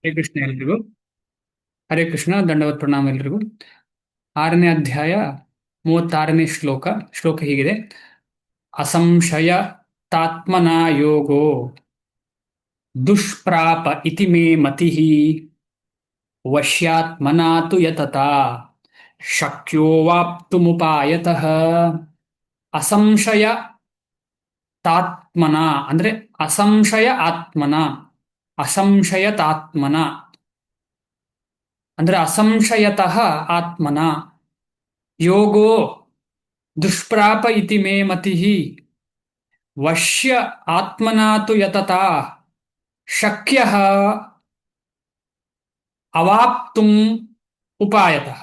ಹರೇ ಕೃಷ್ಣ ಎಲ್ರಿಗೂ. ಹರೇ ಕೃಷ್ಣ, ದಂಡವತ್ ಪ್ರಣಾಮ ಎಲ್ರಿಗೂ. 6ನೇ ಅಧ್ಯಾಯ 36ನೇ ಶ್ಲೋಕ ಹೀಗಿದೆ. ಅಸಂಶಯ ತಾತ್ಮನ ಯೋಗೋ ದುಷ್ಪ್ರಾಪ ಇತಿ ಮೇ ಮತಿಃ ವಶ್ಯಾತ್ಮನಾ ತು ಯತತಾ ಶಕ್ಯೋ ವಾಪ್ತುಮುಪಾಯತಃ. ಅಸಂಶಯ ತಾತ್ಮನ ಅಂದ್ರೆ ಅಸಂಶಯ ಆತ್ಮನ, ಅಸಂಶಯತಾತ್ಮನ ಅಂದ್ರೆ ಅಸಂಶಯತಃ ಆತ್ಮನ. ಯೋಗೋ ದುಷ್ಪ್ರಾಪ ಇತಿ ಮೇ ಮತಿಃ ವಶ್ಯ ಆತ್ಮನಾ ತು ಯತತಾ ಶಕ್ಯಃ ಅವಾಪ್ತುಂ ಉಪಾಯತಃ.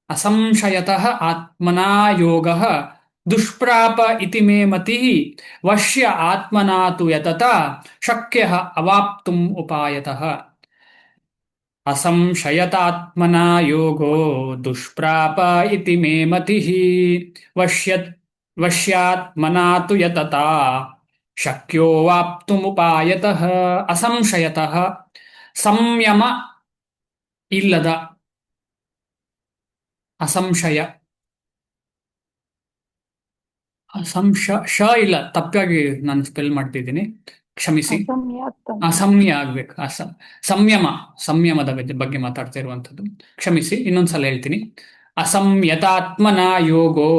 ಅಸಂಶಯತಃ ಆತ್ಮನಾ ಯೋಗಃ ದುಷ್ಪ್ರಾಪ ಇತಿ ಮೇ ಮತಿಃ ವಶ್ಯ ಆತ್ಮನಾ ತು ಯತತಾ ಶಕ್ಯಃ ಅವಾಪ್ತುಂ ಉಪಾಯತಃ. ಅಸಂಶಯತಾತ್ಮನಾ ಯೋಗೋ ದುಷ್ಪ್ರಾಪ ಇತಿ ಮೇ ಮತಿಃ ವಶ್ಯಾತ್ಮನಾ ತು ಯತತಾ ಶಕ್ಯೋ ವಾಪ್ತುಮುಪಾಯತಃ. ಅಸಂಶಯತಃ ಸಂಯಮ ಇಲ್ಲದ, ಅಸಂಶಯ ಶ ಇಲ್ಲ, ತಪ್ಪಾಗಿ ನಾನು ಸ್ಪೆಲ್ ಮಾಡ್ತಿದ್ದೀನಿ, ಕ್ಷಮಿಸಿ. ಅಸಮ್ಯ ಆಗ್ಬೇಕು. ಸಂಯಮದ ಬಗ್ಗೆ ಮಾತಾಡ್ತಾ ಇರುವಂಥದ್ದು, ಕ್ಷಮಿಸಿ. ಇನ್ನೊಂದ್ಸಲ ಹೇಳ್ತೀನಿ. ಅಸಂಯತಾತ್ಮನ ಯೋಗೋ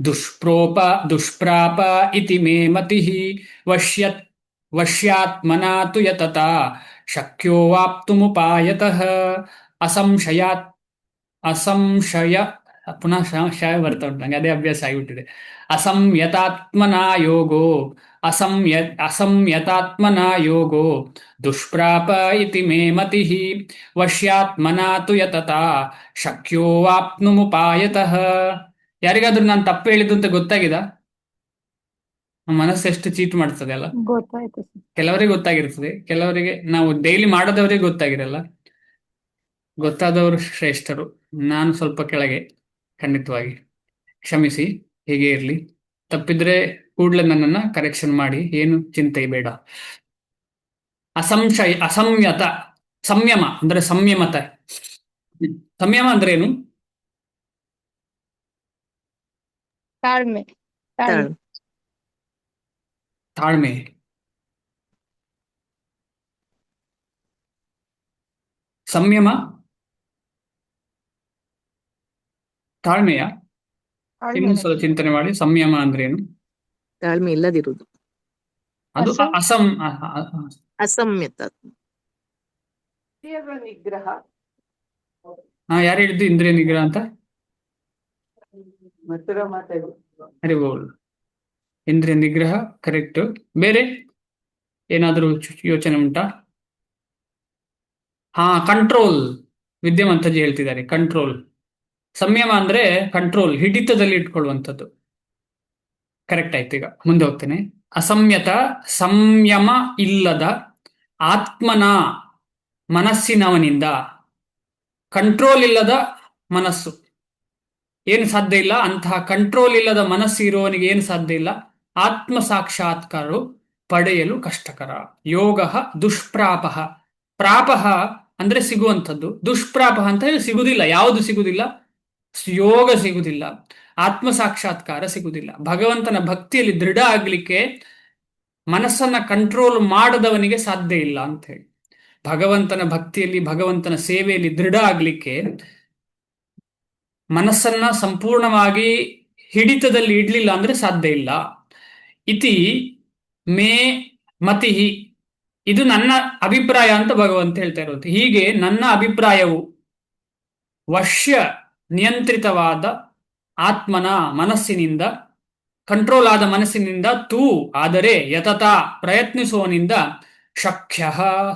ದುಷ್ಪ್ರಾಪ ಇತಿ ಮೇ ಮತಿಃ ವಶ್ಯಾತ್ಮನಾ ತು ಯತತಾ ಶಕ್ಯೋ ವಾಪ್ತುಮುಪಾಯತಃ. ಅಸಂಶಯಾತ್ ಅಸಂಶಯ ಪುನಃ ಶಯ ಬರ್ತಾ ಉಂಟು ನಂಗೆ, ಅದೇ ಅಭ್ಯಾಸ ಆಗಿಬಿಟ್ಟಿದೆ. ಅಸಂಯತಾತ್ಮನಾ ಯೋಗೋ ಅಸಂಯತಾತ್ಮನಾ ಯೋಗೋ ದುಷ್ಪ್ರಾಪ ಇತಿ ಮೇ ಮತಿಃ ವಶ್ಯಾತ್ಮನಾ ತು ಯತತಾ ಶಕ್ಯೋ ವಾಪ್ನುಮುಪಾಯತಃ. ಯಾರಿಗಾದ್ರೂ ನಾನು ತಪ್ಪು ಹೇಳಿದ್ದು ಅಂತ ಗೊತ್ತಾಗಿದ? ಮನಸ್ಸು ಎಷ್ಟು ಚೀಟ್ ಮಾಡ್ತದೆ ಅಲ್ಲ. ಗೊತ್ತಾಯ್ತು ಸರ್. ಕೆಲವರಿಗೆ ಗೊತ್ತಾಗಿರ್ತದೆ, ಕೆಲವರಿಗೆ, ನಾವು ಡೈಲಿ ಮಾಡೋದವರಿಗೆ ಗೊತ್ತಾಗಿರಲ್ಲ. ಗೊತ್ತಾದವರು ಶ್ರೇಷ್ಠರು, ನಾನು ಸ್ವಲ್ಪ ಕೆಳಗೆ, ಖಂಡಿತವಾಗಿ ಕ್ಷಮಿಸಿ. ಹೀಗೆ ಇರಲಿ. ತಪ್ಪಿದ್ರೆ ಕೂಡಲೇ ನನ್ನನ್ನು ಕರೆಕ್ಷನ್ ಮಾಡಿ, ಏನು ಚಿಂತೆ ಬೇಡ. ಅಸಂಯತ ಸಂಯಮ ಅಂದ್ರೆ ಸಂಯಮತೆ. ಸಂಯಮ ಅಂದ್ರೆ ಏನು? ತಾಳ್ಮೆ. ತಾಳ್ಮೆ. ಸಂಯಮ ತಾಳ್ಮೆಯ? ಇನ್ನೊಂದ್ಸಲ ಚಿಂತನೆ ಮಾಡಿ. ಸಂಯಮ ಅಂದ್ರೆ ಏನು? ತಾಳ್ಮೆ ಇಲ್ಲದಿರುವುದು, ಅದು ಅಸಂಯತ. ನಿಗ್ರಹ. ಯಾರು ಹೇಳಿದ್ದು ಇಂದ್ರಿಯ ನಿಗ್ರಹ ಅಂತ? ಅರೆ ಬೋಲ್, ಇಂದ್ರಿಯ ನಿಗ್ರಹ ಕರೆಕ್ಟ್. ಬೇರೆ ಏನಾದರೂ ಯೋಚನೆ ಉಂಟಾ? ಕಂಟ್ರೋಲ್. ವಿದ್ಯಾವಂತಜಿ ಹೇಳ್ತಿದ್ದಾರೆ ಕಂಟ್ರೋಲ್. ಸಂಯಮ ಅಂದ್ರೆ ಕಂಟ್ರೋಲ್, ಹಿಡಿತದಲ್ಲಿ ಇಟ್ಕೊಳ್ಳುವಂಥದ್ದು. ಕರೆಕ್ಟ್ ಆಯ್ತು. ಈಗ ಮುಂದೆ ಹೋಗ್ತೇನೆ. ಅಸಂಯತ ಸಂಯಮ ಇಲ್ಲದ ಆತ್ಮನ, ಮನಸ್ಸಿನವನಿಂದ. ಕಂಟ್ರೋಲ್ ಇಲ್ಲದ ಮನಸ್ಸು ಏನು ಸಾಧ್ಯ ಇಲ್ಲ. ಅಂತಹ ಕಂಟ್ರೋಲ್ ಇಲ್ಲದ ಮನಸ್ಸು ಇರುವವನಿಗೆ ಏನು ಸಾಧ್ಯ ಇಲ್ಲ? ಆತ್ಮ ಸಾಕ್ಷಾತ್ಕಾರ ಪಡೆಯಲು ಕಷ್ಟಕರ. ಯೋಗ ದುಷ್ಪ್ರಾಪ. ಪ್ರಾಪ ಅಂದ್ರೆ ಸಿಗುವಂಥದ್ದು, ದುಷ್ಪ್ರಾಪ ಅಂತ ಹೇಳಿ ಸಿಗುದಿಲ್ಲ. ಯಾವುದು ಸಿಗುದಿಲ್ಲ? ಯೋಗ ಸಿಗುದಿಲ್ಲ, ಆತ್ಮ ಸಾಕ್ಷಾತ್ಕಾರ ಸಿಗುದಿಲ್ಲ. ಭಗವಂತನ ಭಕ್ತಿಯಲ್ಲಿ ದೃಢ ಆಗ್ಲಿಕ್ಕೆ ಮನಸ್ಸನ್ನ ಕಂಟ್ರೋಲ್ ಮಾಡದವನಿಗೆ ಸಾಧ್ಯ ಇಲ್ಲ ಅಂತ ಹೇಳಿ. ಭಗವಂತನ ಭಕ್ತಿಯಲ್ಲಿ, ಭಗವಂತನ ಸೇವೆಯಲ್ಲಿ ದೃಢ ಆಗ್ಲಿಕ್ಕೆ ಮನಸ್ಸನ್ನ ಸಂಪೂರ್ಣವಾಗಿ ಹಿಡಿತದಲ್ಲಿ ಇಡ್ಲಿಲ್ಲ ಅಂದ್ರೆ ಸಾಧ್ಯ ಇಲ್ಲ. ಇತಿ ಮೇ ಮತಿಃ, ಇದು ನನ್ನ ಅಭಿಪ್ರಾಯ ಅಂತ ಭಗವಂತ ಹೇಳ್ತಾ ಇರೋದು. ಹೀಗೆ ನನ್ನ ಅಭಿಪ್ರಾಯವು ವಶ್ಯ, ನಿಯಂತ್ರಿತವಾದ ಆತ್ಮನ, ಮನಸ್ಸಿನಿಂದ, ಕಂಟ್ರೋಲ್ ಆದ ಮನಸ್ಸಿನಿಂದ, ತೂ ಆದರೆ, ಯತತಾ ಪ್ರಯತ್ನಿಸುವನಿಂದ, ಶಕ್ಯ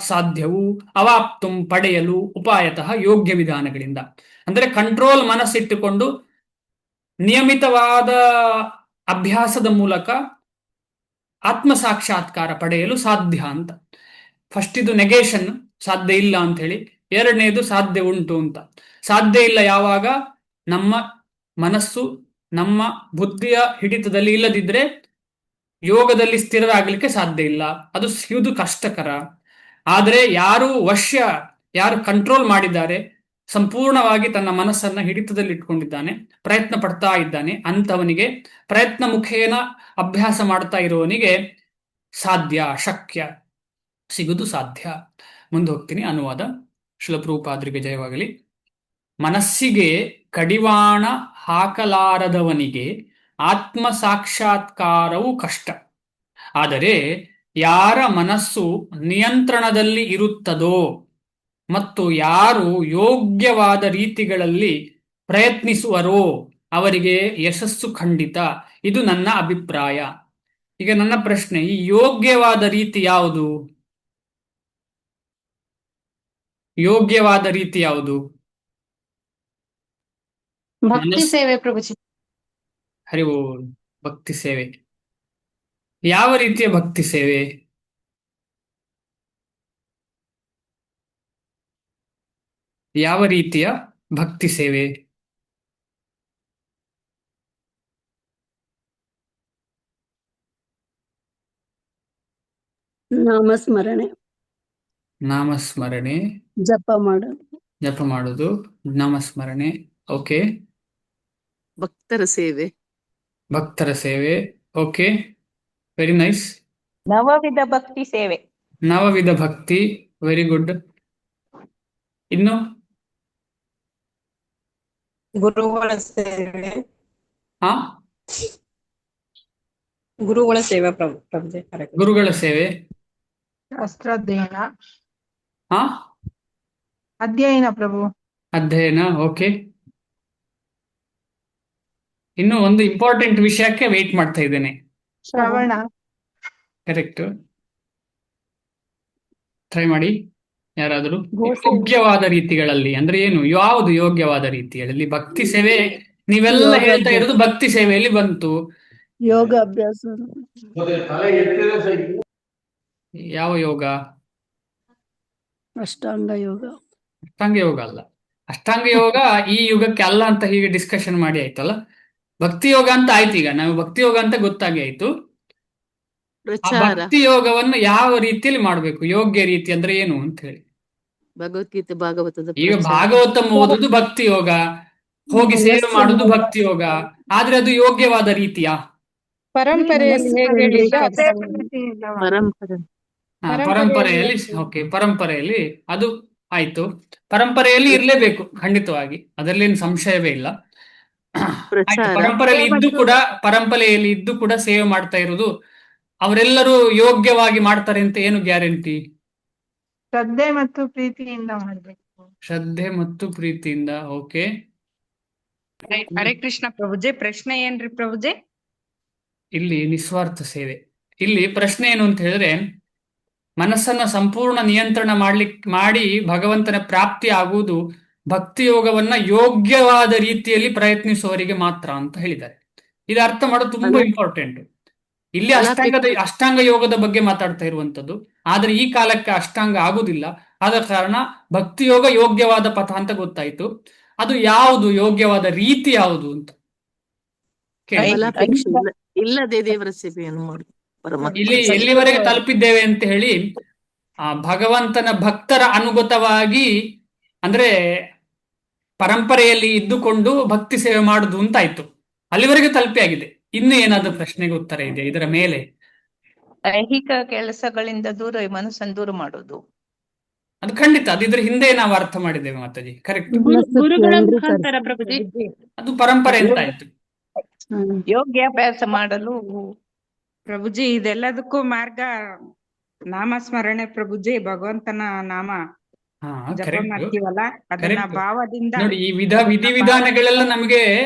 ಸಾಧ್ಯವು, ಅವಾಪ್ತುಂ ಪಡೆಯಲು, ಉಪಾಯತಃ ಯೋಗ್ಯ ವಿಧಾನಗಳಿಂದ. ಅಂದರೆ ಕಂಟ್ರೋಲ್ ಮನಸ್ಸಿಟ್ಟುಕೊಂಡು ನಿಯಮಿತವಾದ ಅಭ್ಯಾಸದ ಮೂಲಕ ಆತ್ಮ ಸಾಕ್ಷಾತ್ಕಾರ ಪಡೆಯಲು ಸಾಧ್ಯ ಅಂತ. ಫಸ್ಟ್ ಇದು ನೆಗೇಷನ್, ಸಾಧ್ಯ ಇಲ್ಲ ಅಂತ ಹೇಳಿ. ಎರಡನೇದು ಸಾಧ್ಯ ಉಂಟು ಅಂತ. ಸಾಧ್ಯ ಇಲ್ಲ ಯಾವಾಗ? ನಮ್ಮ ಮನಸ್ಸು ನಮ್ಮ ಬುದ್ಧಿಯ ಹಿಡಿತದಲ್ಲಿ ಇಲ್ಲದಿದ್ರೆ ಯೋಗದಲ್ಲಿ ಸ್ಥಿರರಾಗಲಿಕ್ಕೆ ಸಾಧ್ಯ ಇಲ್ಲ. ಅದು ಸಿಗುವುದು ಕಷ್ಟಕರ. ಆದರೆ ಯಾರು ವಶ್ಯ ಯಾರು ಕಂಟ್ರೋಲ್ ಮಾಡಿದ್ದಾರೆ, ಸಂಪೂರ್ಣವಾಗಿ ತನ್ನ ಮನಸ್ಸನ್ನ ಹಿಡಿತದಲ್ಲಿ ಇಟ್ಕೊಂಡಿದ್ದಾನೆ, ಪ್ರಯತ್ನ ಪಡ್ತಾ ಇದ್ದಾನೆ, ಅಂಥವನಿಗೆ ಪ್ರಯತ್ನ ಮುಖೇನ ಅಭ್ಯಾಸ ಮಾಡ್ತಾ ಇರುವವನಿಗೆ ಸಾಧ್ಯ, ಶಕ್ಯ ಸಿಗುವುದು ಸಾಧ್ಯ. ಮುಂದೆ ಹೋಗ್ತೀನಿ. ಅನುವಾದ. ಶಿಲಪ್ರಭುಪಾದರಿಗೆ ಜಯವಾಗಲಿ. ಮನಸ್ಸಿಗೆ ಕಡಿವಾಣ ಹಾಕಲಾರದವನಿಗೆ ಆತ್ಮ ಸಾಕ್ಷಾತ್ಕಾರವು ಕಷ್ಟ. ಆದರೆ ಯಾರ ಮನಸ್ಸು ನಿಯಂತ್ರಣದಲ್ಲಿ ಇರುತ್ತದೋ ಮತ್ತು ಯಾರು ಯೋಗ್ಯವಾದ ರೀತಿಗಳಲ್ಲಿ ಪ್ರಯತ್ನಿಸುವರೋ ಅವರಿಗೆ ಯಶಸ್ಸು ಖಂಡಿತ. ಇದು ನನ್ನ ಅಭಿಪ್ರಾಯ. ಈಗ ನನ್ನ ಪ್ರಶ್ನೆ, ಈ ಯೋಗ್ಯವಾದ ರೀತಿ ಯಾವುದು? ಯೋಗ್ಯವಾದ ರೀತಿ ಯಾವುದು? ಭಕ್ತಿ ಸೇವೆ ಪ್ರಭುಜಿ. ಹರಿ ಓಂ. ಭಕ್ತಿ ಸೇವೆ. ಯಾವ ರೀತಿಯ ಭಕ್ತಿ ಸೇವೆ? ಯಾವ ರೀತಿಯ ಭಕ್ತಿ ಸೇವೆ? ನಾಮಸ್ಮರಣೆ, ನಾಮಸ್ಮರಣೆ, ಜಪ ಮಾಡೋದು, ಜಪ ಮಾಡೋದು, ನಾಮಸ್ಮರಣೆ. ಓಕೆ. ಭಕ್ತರ ಸೇವೆ, ಭಕ್ತರ ಸೇವೆ. Okay, very nice. ನವವಿಧ ಭಕ್ತಿ ಸೇವೆ. ನವವಿಧ ಭಕ್ತಿ. Very good. ಇನ್ನು ಗುರುಗಳ ಸೇವೆ. ಹಾ, ಗುರುಗಳ ಸೇವೆ ಪ್ರಭುಜಿ. ಗುರುಗಳ ಸೇವೆ. ಶಾಸ್ತ್ರಾಧ್ಯಯನ, ಹಾ, ಅಧ್ಯಯನ ಪ್ರಭು. ಅಧ್ಯಯನ. ಓಕೆ. ಇನ್ನು ಒಂದು ಇಂಪಾರ್ಟೆಂಟ್ ವಿಷಯಕ್ಕೆ ವೆಯ್ಟ್ ಮಾಡ್ತಾ ಇದ್ದೇನೆ. ಶ್ರವಣ, ಕರೆಕ್ಟ್. ಟ್ರೈ ಮಾಡಿ ಯಾರಾದರೂ. ಗೋಸೇವೆ. ಯೋಗ್ಯವಾದ ರೀತಿಗಳಲ್ಲಿ ಅಂದ್ರೆ ಏನು? ಯಾವುದು ಯೋಗ್ಯವಾದ ರೀತಿಯಲ್ಲಿ? ಭಕ್ತಿ ಸೇವೆ ನೀವೆಲ್ಲ ಹೇಳ್ತಾ ಇರೋದು ಭಕ್ತಿ ಸೇವೆಯಲ್ಲಿ ಬಂತು. ಯೋಗ ಅಭ್ಯಾಸ, ಯಾವ ಯೋಗ? ಅಷ್ಟಾಂಗ ಯೋಗ. ಅಷ್ಟಾಂಗ ಯೋಗ ಅಲ್ಲ. ಅಷ್ಟಾಂಗ ಯೋಗ ಈ ಯುಗಕ್ಕೆ ಅಲ್ಲ ಅಂತ ಹೀಗೆ ಡಿಸ್ಕಷನ್ ಮಾಡಿ ಆಯ್ತಲ್ಲ. ಭಕ್ತಿ ಯೋಗ ಅಂತ ಆಯ್ತು. ಈಗ ನಾವು ಭಕ್ತಿ ಯೋಗ ಅಂತ ಗೊತ್ತಾಗಿ ಆಯ್ತು. ಆ ಪ್ರಚಾರ, ಭಕ್ತಿ ಯೋಗವನ್ನು ಯಾವ ರೀತಿಯಲ್ಲಿ ಮಾಡಬೇಕು? ಯೋಗ್ಯ ರೀತಿ ಅಂದ್ರೆ ಏನು ಅಂತ ಹೇಳಿ. ಭಗವದ್ಗೀತೆ ಭಾಗವತದ ಈಗ ಪ್ರಚಾರ. ಭಾಗವತಂ ಓದುದು ಭಕ್ತಿ ಯೋಗ, ಹೋಗಿ ಸೇವೆ ಮಾಡುದು ಭಕ್ತಿ ಯೋಗ. ಆದ್ರೆ ಅದು ಯೋಗ್ಯವಾದ ರೀತಿಯಾ? ಪರಂಪರೆಯಲ್ಲಿ ಹೇಗೆ ಪರಂಪರೆ, ಪರಂಪರೆಯಲ್ಲಿ. ಓಕೆ, ಪರಂಪರೆಯಲ್ಲಿ ಅದು ಆಯ್ತು. ಪರಂಪರೆಯಲ್ಲಿ ಇರ್ಲೇಬೇಕು ಖಂಡಿತವಾಗಿ, ಅದರಲ್ಲೇನು ಸಂಶಯವೇ ಇಲ್ಲ. ಆಯ್ತು. ಪ್ರಚಾರ, ಪರಂಪರೆಯಲ್ಲಿ ಇದ್ದು ಕೂಡ ಸೇವೆ ಮಾಡ್ತಾ ಇರೋದು ಅವರೆಲ್ಲರೂ ಯೋಗ್ಯವಾಗಿ ಮಾಡ್ತಾರೆ ಅಂತ ಏನು ಗ್ಯಾರಂಟಿ? ಶ್ರದ್ಧೆ ಮತ್ತು ಪ್ರೀತಿಯಿಂದ ಮಾಡ್ಬೇಕು. ಶ್ರದ್ಧೆ ಮತ್ತು ಪ್ರೀತಿಯಿಂದ. ಓಕೆ. ಹರೇ ಕೃಷ್ಣ ಪ್ರಭುಜೆ. ಪ್ರಶ್ನೆ ಏನ್ರಿ ಪ್ರಭುಜೆ? ಇಲ್ಲಿ ನಿಸ್ವಾರ್ಥ ಸೇವೆ. ಇಲ್ಲಿ ಪ್ರಶ್ನೆ ಏನು ಅಂತ ಹೇಳಿದ್ರೆ, ಮನಸ್ಸನ್ನ ಸಂಪೂರ್ಣ ನಿಯಂತ್ರಣ ಮಾಡಿ ಭಗವಂತನ ಪ್ರಾಪ್ತಿ ಆಗುವುದು ಭಕ್ತಿ ಯೋಗವನ್ನ ಯೋಗ್ಯವಾದ ರೀತಿಯಲ್ಲಿ ಪ್ರಯತ್ನಿಸುವವರಿಗೆ ಮಾತ್ರ ಅಂತ ಹೇಳಿದ್ದಾರೆ. ಇದು ಅರ್ಥ ಮಾಡೋದು ತುಂಬಾ ಇಂಪಾರ್ಟೆಂಟ್. ಇಲ್ಲಿ ಅಷ್ಟಾಂಗ ಯೋಗದ ಬಗ್ಗೆ ಮಾತಾಡ್ತಾ ಇರುವಂತದ್ದು. ಆದ್ರೆ ಈ ಕಾಲಕ್ಕೆ ಅಷ್ಟಾಂಗ ಆಗುದಿಲ್ಲ. ಆದ ಕಾರಣ ಭಕ್ತಿ ಯೋಗ ಯೋಗ್ಯವಾದ ಪಥ ಅಂತ ಗೊತ್ತಾಯ್ತು. ಅದು ಯಾವುದು ಯೋಗ್ಯವಾದ ರೀತಿ ಯಾವುದು ಅಂತ ಕೇಳಿ. ಫಲಾಪೇಕ್ಷೆ ಇಲ್ಲದೆ ದೇವರ ಸೇವೆಯನ್ನು ಮಾಡುದು ಪರಮಾತ್ಮ. ಇಲ್ಲಿ ಎಲ್ಲಿವರೆಗೆ ತಲುಪಿದ್ದೇವೆ ಅಂತ ಹೇಳಿ, ಭಗವಂತನ ಭಕ್ತರ ಅನುಗತವಾಗಿ ಅಂದ್ರೆ ಪರಂಪರೆಯಲ್ಲಿ ಇದ್ದುಕೊಂಡು ಭಕ್ತಿ ಸೇವೆ ಮಾಡುದು ಅಂತ ಆಯ್ತು. ಅಲ್ಲಿವರೆಗೆ ತಲುಪಿ ಆಗಿದೆ. ಇನ್ನು ಏನಾದ್ರೂ ಪ್ರಶ್ನೆಗೆ ಉತ್ತರ ಇದೆ ಇದರ ಮೇಲೆ? ಐಹಿಕ ಕೆಲಸಗಳಿಂದ ದೂರ ಮನಸ್ಸನ್ನು ದೂರ ಮಾಡೋದು. ಅದು ಖಂಡಿತ. ಅದು ಇದ್ರ ಹಿಂದೆ ನಾವು ಅರ್ಥ ಮಾಡಿದ್ದೇವೆ ಮಾತಾಜಿ. ಕರೆಕ್ಟ್. ಗುರುಗಳ ಮುಖಾಂತರ ಪ್ರಭುಜಿ. ಅದು ಪರಂಪರೆ ಅಂತ ಆಯ್ತು. ಯೋಗ್ಯಾಭ್ಯಾಸ ಮಾಡಲು ಪ್ರಭುಜಿ ಇದೆಲ್ಲದಕ್ಕೂ ಮಾರ್ಗ ನಾಮಸ್ಮರಣೆ ಪ್ರಭುಜಿ. ಭಗವಂತನ ನಾಮ ಹಾ, ಜಪ ಕರೆಕ್ಟ್. ಮಾಡ್ತೀವಲ್ಲ, ಅದನ್ನ Correct. ಭಾವದಿಂದ ನೋಡಿ, ಈ ವಿಧಿವಿಧಾನಗಳೆಲ್ಲ ನಮಗೆ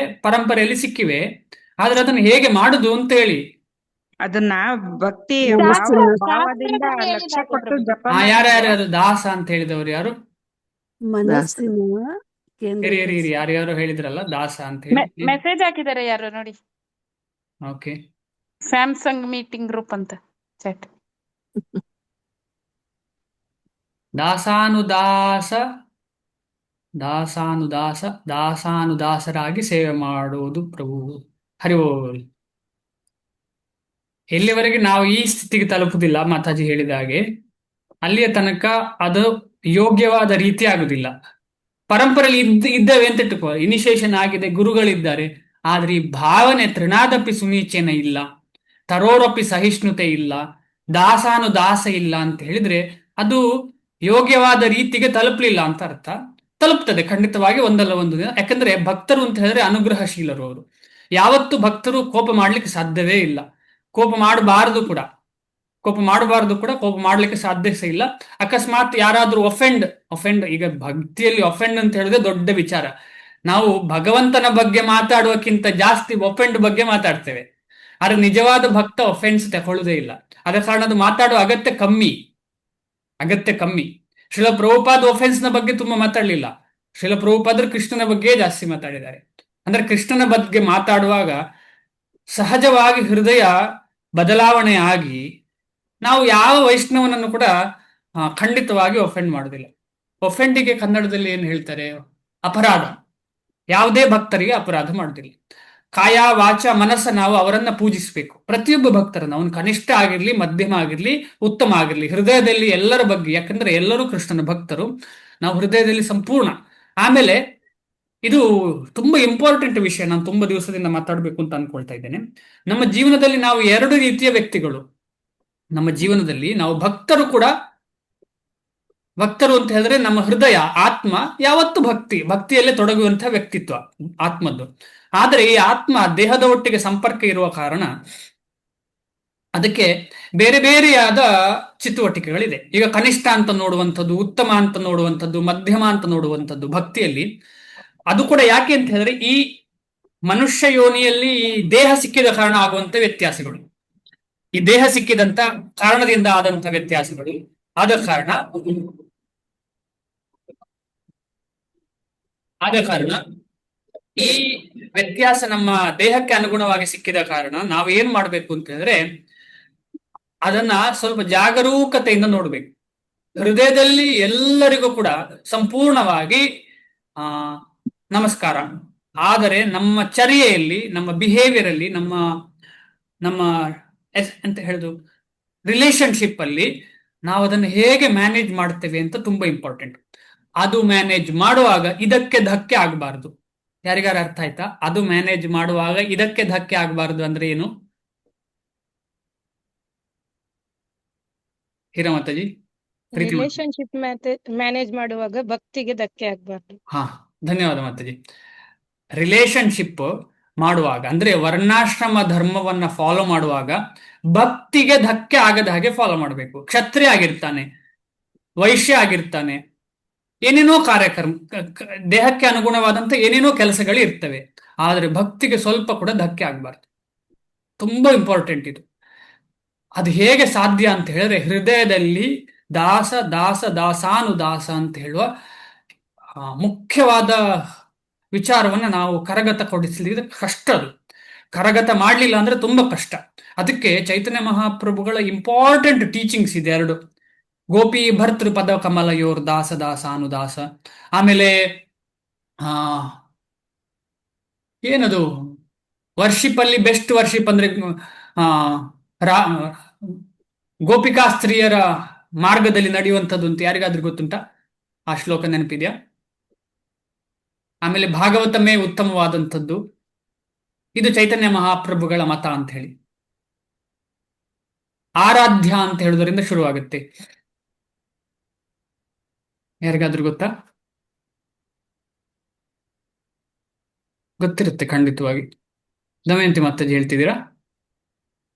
ಪರಂಪರೆಯಲ್ಲಿ ಸಿಕ್ಕಿವೆ. ಆದ್ರೆ ಅದನ್ನು ಹೇಗೆ ಮಾಡುದು ಅಂತ ಹೇಳಿ ಅದನ್ನ ಭಕ್ತಿ ಭಾವದಿಂದ ಲಕ್ಷ್ಯ ಕೊಟ್ಟು ಜಪ ಯಾರ್ಯಾರು ದಾಸ ಅಂತ ಹೇಳಿದವರು ಯಾರು? ಮನಸ್ಸಿನ ಹಿರಿಯರು ಯಾರ್ಯಾರು ಹೇಳಿದ್ರಲ್ಲ ದಾಸ ಅಂತ ಹೇಳಿ. ಮೆಸೇಜ್ ಹಾಕಿದ್ದಾರೆ ಯಾರು ನೋಡಿ. ಓಕೆ. ಸ್ಯಾಮ್ಸಂಗ್ ಮೀಟಿಂಗ್ ಗ್ರೂಪ್ ಅಂತ ಚಾಟ್. ದಾಸಾನುದಾಸರಾಗಿ ಸೇವೆ ಮಾಡುವುದು ಪ್ರಭು. ಹರಿ ಓಂ. ಎಲ್ಲಿವರೆಗೆ ನಾವು ಈ ಸ್ಥಿತಿಗೆ ತಲುಪುದಿಲ್ಲ ಮಾತಾಜಿ ಹೇಳಿದ ಹಾಗೆ, ಅಲ್ಲಿಯ ತನಕ ಅದು ಯೋಗ್ಯವಾದ ರೀತಿ ಆಗುದಿಲ್ಲ. ಪರಂಪರೆಯಲ್ಲಿ ಇದ್ದೇವೆ ಅಂತ ಇಟ್ಟುಕೋ, ಇನಿಷಿಯೇಷನ್ ಆಗಿದೆ, ಗುರುಗಳಿದ್ದಾರೆ, ಆದ್ರೆ ಈ ಭಾವನೆ ತೃಣಾದಪಿ ಸುನೀಚೇನ ಇಲ್ಲ, ತರೋರಪಿ ಸಹಿಷ್ಣುತೆ ಇಲ್ಲ, ದಾಸಾನುದಾಸ ಇಲ್ಲ ಅಂತ ಹೇಳಿದ್ರೆ ಅದು ಯೋಗ್ಯವಾದ ರೀತಿಗೆ ತಲುಪಲಿಲ್ಲ ಅಂತ ಅರ್ಥ. ತಲುಪ್ತದೆ ಖಂಡಿತವಾಗಿ ಒಂದಲ್ಲ ಒಂದು ದಿನ. ಯಾಕಂದ್ರೆ ಭಕ್ತರು ಅಂತ ಹೇಳಿದ್ರೆ ಅನುಗ್ರಹಶೀಲರು ಅವರು. ಯಾವತ್ತು ಭಕ್ತರು ಕೋಪ ಮಾಡ್ಲಿಕ್ಕೆ ಸಾಧ್ಯವೇ ಇಲ್ಲ, ಕೋಪ ಮಾಡಬಾರದು ಕೂಡ, ಕೋಪ ಮಾಡ್ಲಿಕ್ಕೆ ಸಾಧ್ಯ ಇಲ್ಲ. ಅಕಸ್ಮಾತ್ ಯಾರಾದ್ರೂ ಒಫೆಂಡ್ ಈಗ ಭಕ್ತಿಯಲ್ಲಿ ಒಫೆಂಡ್ ಅಂತ ಹೇಳಿದ್ರೆ ದೊಡ್ಡ ವಿಚಾರ. ನಾವು ಭಗವಂತನ ಬಗ್ಗೆ ಮಾತಾಡುವಕ್ಕಿಂತ ಜಾಸ್ತಿ ಒಫೆಂಡ್ ಬಗ್ಗೆ ಮಾತಾಡ್ತೇವೆ, ಆದ್ರೆ ನಿಜವಾದ ಭಕ್ತ ಒಫೆನ್ಸ್ ತಗೊಳ್ಳೋದೇ ಇಲ್ಲ. ಆದ ಕಾರಣ ಅದು ಮಾತಾಡುವ ಅಗತ್ಯ ಕಮ್ಮಿ. ಶ್ರೀಲ ಪ್ರಭುಪಾದ್ ಒಫೆನ್ಸ್ ನ ಬಗ್ಗೆ ತುಂಬಾ ಮಾತಾಡ್ಲಿಲ್ಲ. ಶ್ರೀಲ ಪ್ರಭುಪಾದ್ರು ಕೃಷ್ಣನ ಬಗ್ಗೆ ಜಾಸ್ತಿ ಮಾತಾಡಿದ್ದಾರೆ. ಅಂದ್ರೆ ಕೃಷ್ಣನ ಬಗ್ಗೆ ಮಾತಾಡುವಾಗ ಸಹಜವಾಗಿ ಹೃದಯ ಬದಲಾವಣೆ ಆಗಿ ನಾವು ಯಾವ ವೈಷ್ಣವನನ್ನು ಕೂಡ ಖಂಡಿತವಾಗಿ ಒಫೆಂಡ್ ಮಾಡುದಿಲ್ಲ. ಒಫೆಂಡಿಗೆ ಕನ್ನಡದಲ್ಲಿ ಏನು ಹೇಳ್ತಾರೆ? ಅಪರಾಧ. ಯಾವುದೇ ಭಕ್ತರಿಗೆ ಅಪರಾಧ ಮಾಡುದಿಲ್ಲ. ಕಾಯ ವಾಚ ಮನಸ್ಸ ನಾವು ಅವರನ್ನ ಪೂಜಿಸಬೇಕು, ಪ್ರತಿಯೊಬ್ಬ ಭಕ್ತರನ್ನ, ಅವನು ಕನಿಷ್ಠ ಆಗಿರ್ಲಿ, ಮಧ್ಯಮ ಆಗಿರ್ಲಿ, ಉತ್ತಮ ಆಗಿರ್ಲಿ, ಹೃದಯದಲ್ಲಿ ಎಲ್ಲರ ಬಗ್ಗೆ. ಯಾಕಂದ್ರೆ ಎಲ್ಲರೂ ಕೃಷ್ಣನ ಭಕ್ತರು, ನಾವು ಹೃದಯದಲ್ಲಿ ಸಂಪೂರ್ಣ. ಆಮೇಲೆ ಇದು ತುಂಬಾ ಇಂಪಾರ್ಟೆಂಟ್ ವಿಷಯ, ನಾನು ತುಂಬಾ ದಿವಸದಿಂದ ಮಾತಾಡ್ಬೇಕು ಅಂತ ಅನ್ಕೊಳ್ತಾ ಇದ್ದೇನೆ. ನಮ್ಮ ಜೀವನದಲ್ಲಿ ನಾವು ಎರಡು ರೀತಿಯ ವ್ಯಕ್ತಿಗಳು. ನಮ್ಮ ಜೀವನದಲ್ಲಿ ನಾವು ಭಕ್ತರು ಅಂತ ಹೇಳಿದ್ರೆ ನಮ್ಮ ಹೃದಯ, ಆತ್ಮ ಯಾವತ್ತು ಭಕ್ತಿಯಲ್ಲೇ ತೊಡಗುವಂತಹ ವ್ಯಕ್ತಿತ್ವ ಆತ್ಮದ್ದು. ಆದರೆ ಈ ಆತ್ಮ ದೇಹದ ಒಟ್ಟಿಗೆ ಸಂಪರ್ಕ ಇರುವ ಕಾರಣ ಅದಕ್ಕೆ ಬೇರೆ ಬೇರೆಯಾದ ಚಟುವಟಿಕೆಗಳಿದೆ. ಈಗ ಕನಿಷ್ಠ ಅಂತ ನೋಡುವಂಥದ್ದು, ಉತ್ತಮ ಅಂತ ನೋಡುವಂಥದ್ದು, ಮಧ್ಯಮ ಅಂತ ನೋಡುವಂಥದ್ದು ಭಕ್ತಿಯಲ್ಲಿ. ಅದು ಕೂಡ ಯಾಕೆ ಅಂತ ಹೇಳಿದ್ರೆ ಈ ಮನುಷ್ಯ ಯೋನಿಯಲ್ಲಿ ಈ ದೇಹ ಸಿಕ್ಕಿದ ಕಾರಣ ಆಗುವಂತ ವ್ಯತ್ಯಾಸಗಳು, ಈ ದೇಹ ಸಿಕ್ಕಿದಂತ ಕಾರಣದಿಂದ ಆದಂತ ವ್ಯತ್ಯಾಸಗಳು. ಆದ ಕಾರಣ ಈ ವ್ಯತ್ಯಾಸ ನಮ್ಮ ದೇಹಕ್ಕೆ ಅನುಗುಣವಾಗಿ ಸಿಕ್ಕಿದ ಕಾರಣ ನಾವು ಏನ್ ಮಾಡ್ಬೇಕು ಅಂತ ಹೇಳಿದ್ರೆ ಅದನ್ನ ಸ್ವಲ್ಪ ಜಾಗರೂಕತೆಯಿಂದ ನೋಡ್ಬೇಕು. ಹೃದಯದಲ್ಲಿ ಎಲ್ಲರಿಗೂ ಕೂಡ ಸಂಪೂರ್ಣವಾಗಿ ನಮಸ್ಕಾರ, ಆದರೆ ನಮ್ಮ ಚರ್ಯೆಯಲ್ಲಿ, ನಮ್ಮ ಬಿಹೇವಿಯರ್ ಅಲ್ಲಿ, ನಮ್ಮ ಎಂತ ಹೇಳುದು ರಿಲೇಶನ್ಶಿಪ್ ಅಲ್ಲಿ ನಾವು ಅದನ್ನು ಹೇಗೆ ಮ್ಯಾನೇಜ್ ಮಾಡ್ತೇವೆ ಅಂತ ತುಂಬಾ ಇಂಪಾರ್ಟೆಂಟ್. ಅದು ಮ್ಯಾನೇಜ್ ಮಾಡುವಾಗ ಇದಕ್ಕೆ ಧಕ್ಕೆ ಆಗಬಾರ್ದು. ಯಾರಿಗಾರ ಅರ್ಥ ಆಯ್ತಾ? ಅದು ಮ್ಯಾನೇಜ್ ಮಾಡುವಾಗ ಇದಕ್ಕೆ ಧಕ್ಕೆ ಆಗಬಾರ್ದು ಅಂದ್ರೆ ಏನು? ಹಿರಮತಜಿ, ರಿಲೇಶನ್ಶಿಪ್ ಮ್ಯಾನೇಜ್ ಮಾಡುವಾಗ ಭಕ್ತಿಗೆ ಧಕ್ಕೆ ಆಗ್ಬಾರ್ದು. ಹಾ, ಧನ್ಯವಾದ ಮಾತಾಜಿ. ರಿಲೇಶನ್ಶಿಪ್ ಮಾಡುವಾಗ ಅಂದ್ರೆ ವರ್ಣಾಶ್ರಮ ಧರ್ಮವನ್ನ ಫಾಲೋ ಮಾಡುವಾಗ ಭಕ್ತಿಗೆ ಧಕ್ಕೆ ಆಗದ ಹಾಗೆ ಫಾಲೋ ಮಾಡಬೇಕು. ಕ್ಷತ್ರಿಯ ಆಗಿರ್ತಾನೆ, ವೈಶ್ಯ ಆಗಿರ್ತಾನೆ, ಏನೇನೋ ಕಾರ್ಯಕ್ರಮ, ದೇಹಕ್ಕೆ ಅನುಗುಣವಾದಂತ ಏನೇನೋ ಕೆಲಸಗಳು ಇರ್ತವೆ, ಆದ್ರೆ ಭಕ್ತಿಗೆ ಸ್ವಲ್ಪ ಕೂಡ ಧಕ್ಕೆ ಆಗ್ಬಾರ್ದು. ತುಂಬಾ ಇಂಪಾರ್ಟೆಂಟ್ ಇದು. ಅದು ಹೇಗೆ ಸಾಧ್ಯ ಅಂತ ಹೇಳಿದ್ರೆ ಹೃದಯದಲ್ಲಿ ದಾಸಾನುದಾಸ ಅಂತ ಹೇಳುವ ಮುಖ್ಯವಾದ ವಿಚಾರವನ್ನ ನಾವು ಕರಗತಗೊಳಿಸಲಿಕ್ಕೆ ಕಷ್ಟ. ಅದು ಕರಗತ ಮಾಡ್ಲಿಲ್ಲ ಅಂದ್ರೆ ತುಂಬಾ ಕಷ್ಟ. ಅದಕ್ಕೆ ಚೈತನ್ಯ ಮಹಾಪ್ರಭುಗಳ ಇಂಪಾರ್ಟೆಂಟ್ ಟೀಚಿಂಗ್ಸ್ ಇದೆ ಎರಡು. ಗೋಪಿ ಭರ್ತೃ ಪದ ಕಮಲಯೋರ್ ದಾಸಾನುದಾಸ. ಆಮೇಲೆ ಏನದು ವರ್ಷಿಪ್ ಅಲ್ಲಿ ಬೆಸ್ಟ್ ವರ್ಷಿಪ್ ಅಂದ್ರೆ ಗೋಪಿಕಾ ಸ್ತ್ರೀಯರ ಮಾರ್ಗದಲ್ಲಿ ನಡೆಯುವಂಥದ್ದು ಅಂತ ಯಾರಿಗಾದ್ರೂ ಗೊತ್ತುಂಟಾ? ಆ ಶ್ಲೋಕ ನೆನಪಿದ್ಯಾ? ಆಮೇಲೆ ಭಾಗವತಮೇ ಉತ್ತಮವಾದಂಥದ್ದು. ಇದು ಚೈತನ್ಯ ಮಹಾಪ್ರಭುಗಳ ಮತ ಅಂತ ಹೇಳಿ. ಆರಾಧ್ಯ ಅಂತ ಹೇಳುವುದರಿಂದ ಶುರುವಾಗುತ್ತೆ. ಯಾರಿಗಾದ್ರೂ ಗೊತ್ತಾ? ಗೊತ್ತಿರುತ್ತೆ ಖಂಡಿತವಾಗಿ. ದಮಯಂತಿ ಮಾತಾಜಿ ಹೇಳ್ತಿದ್ದೀರಾ?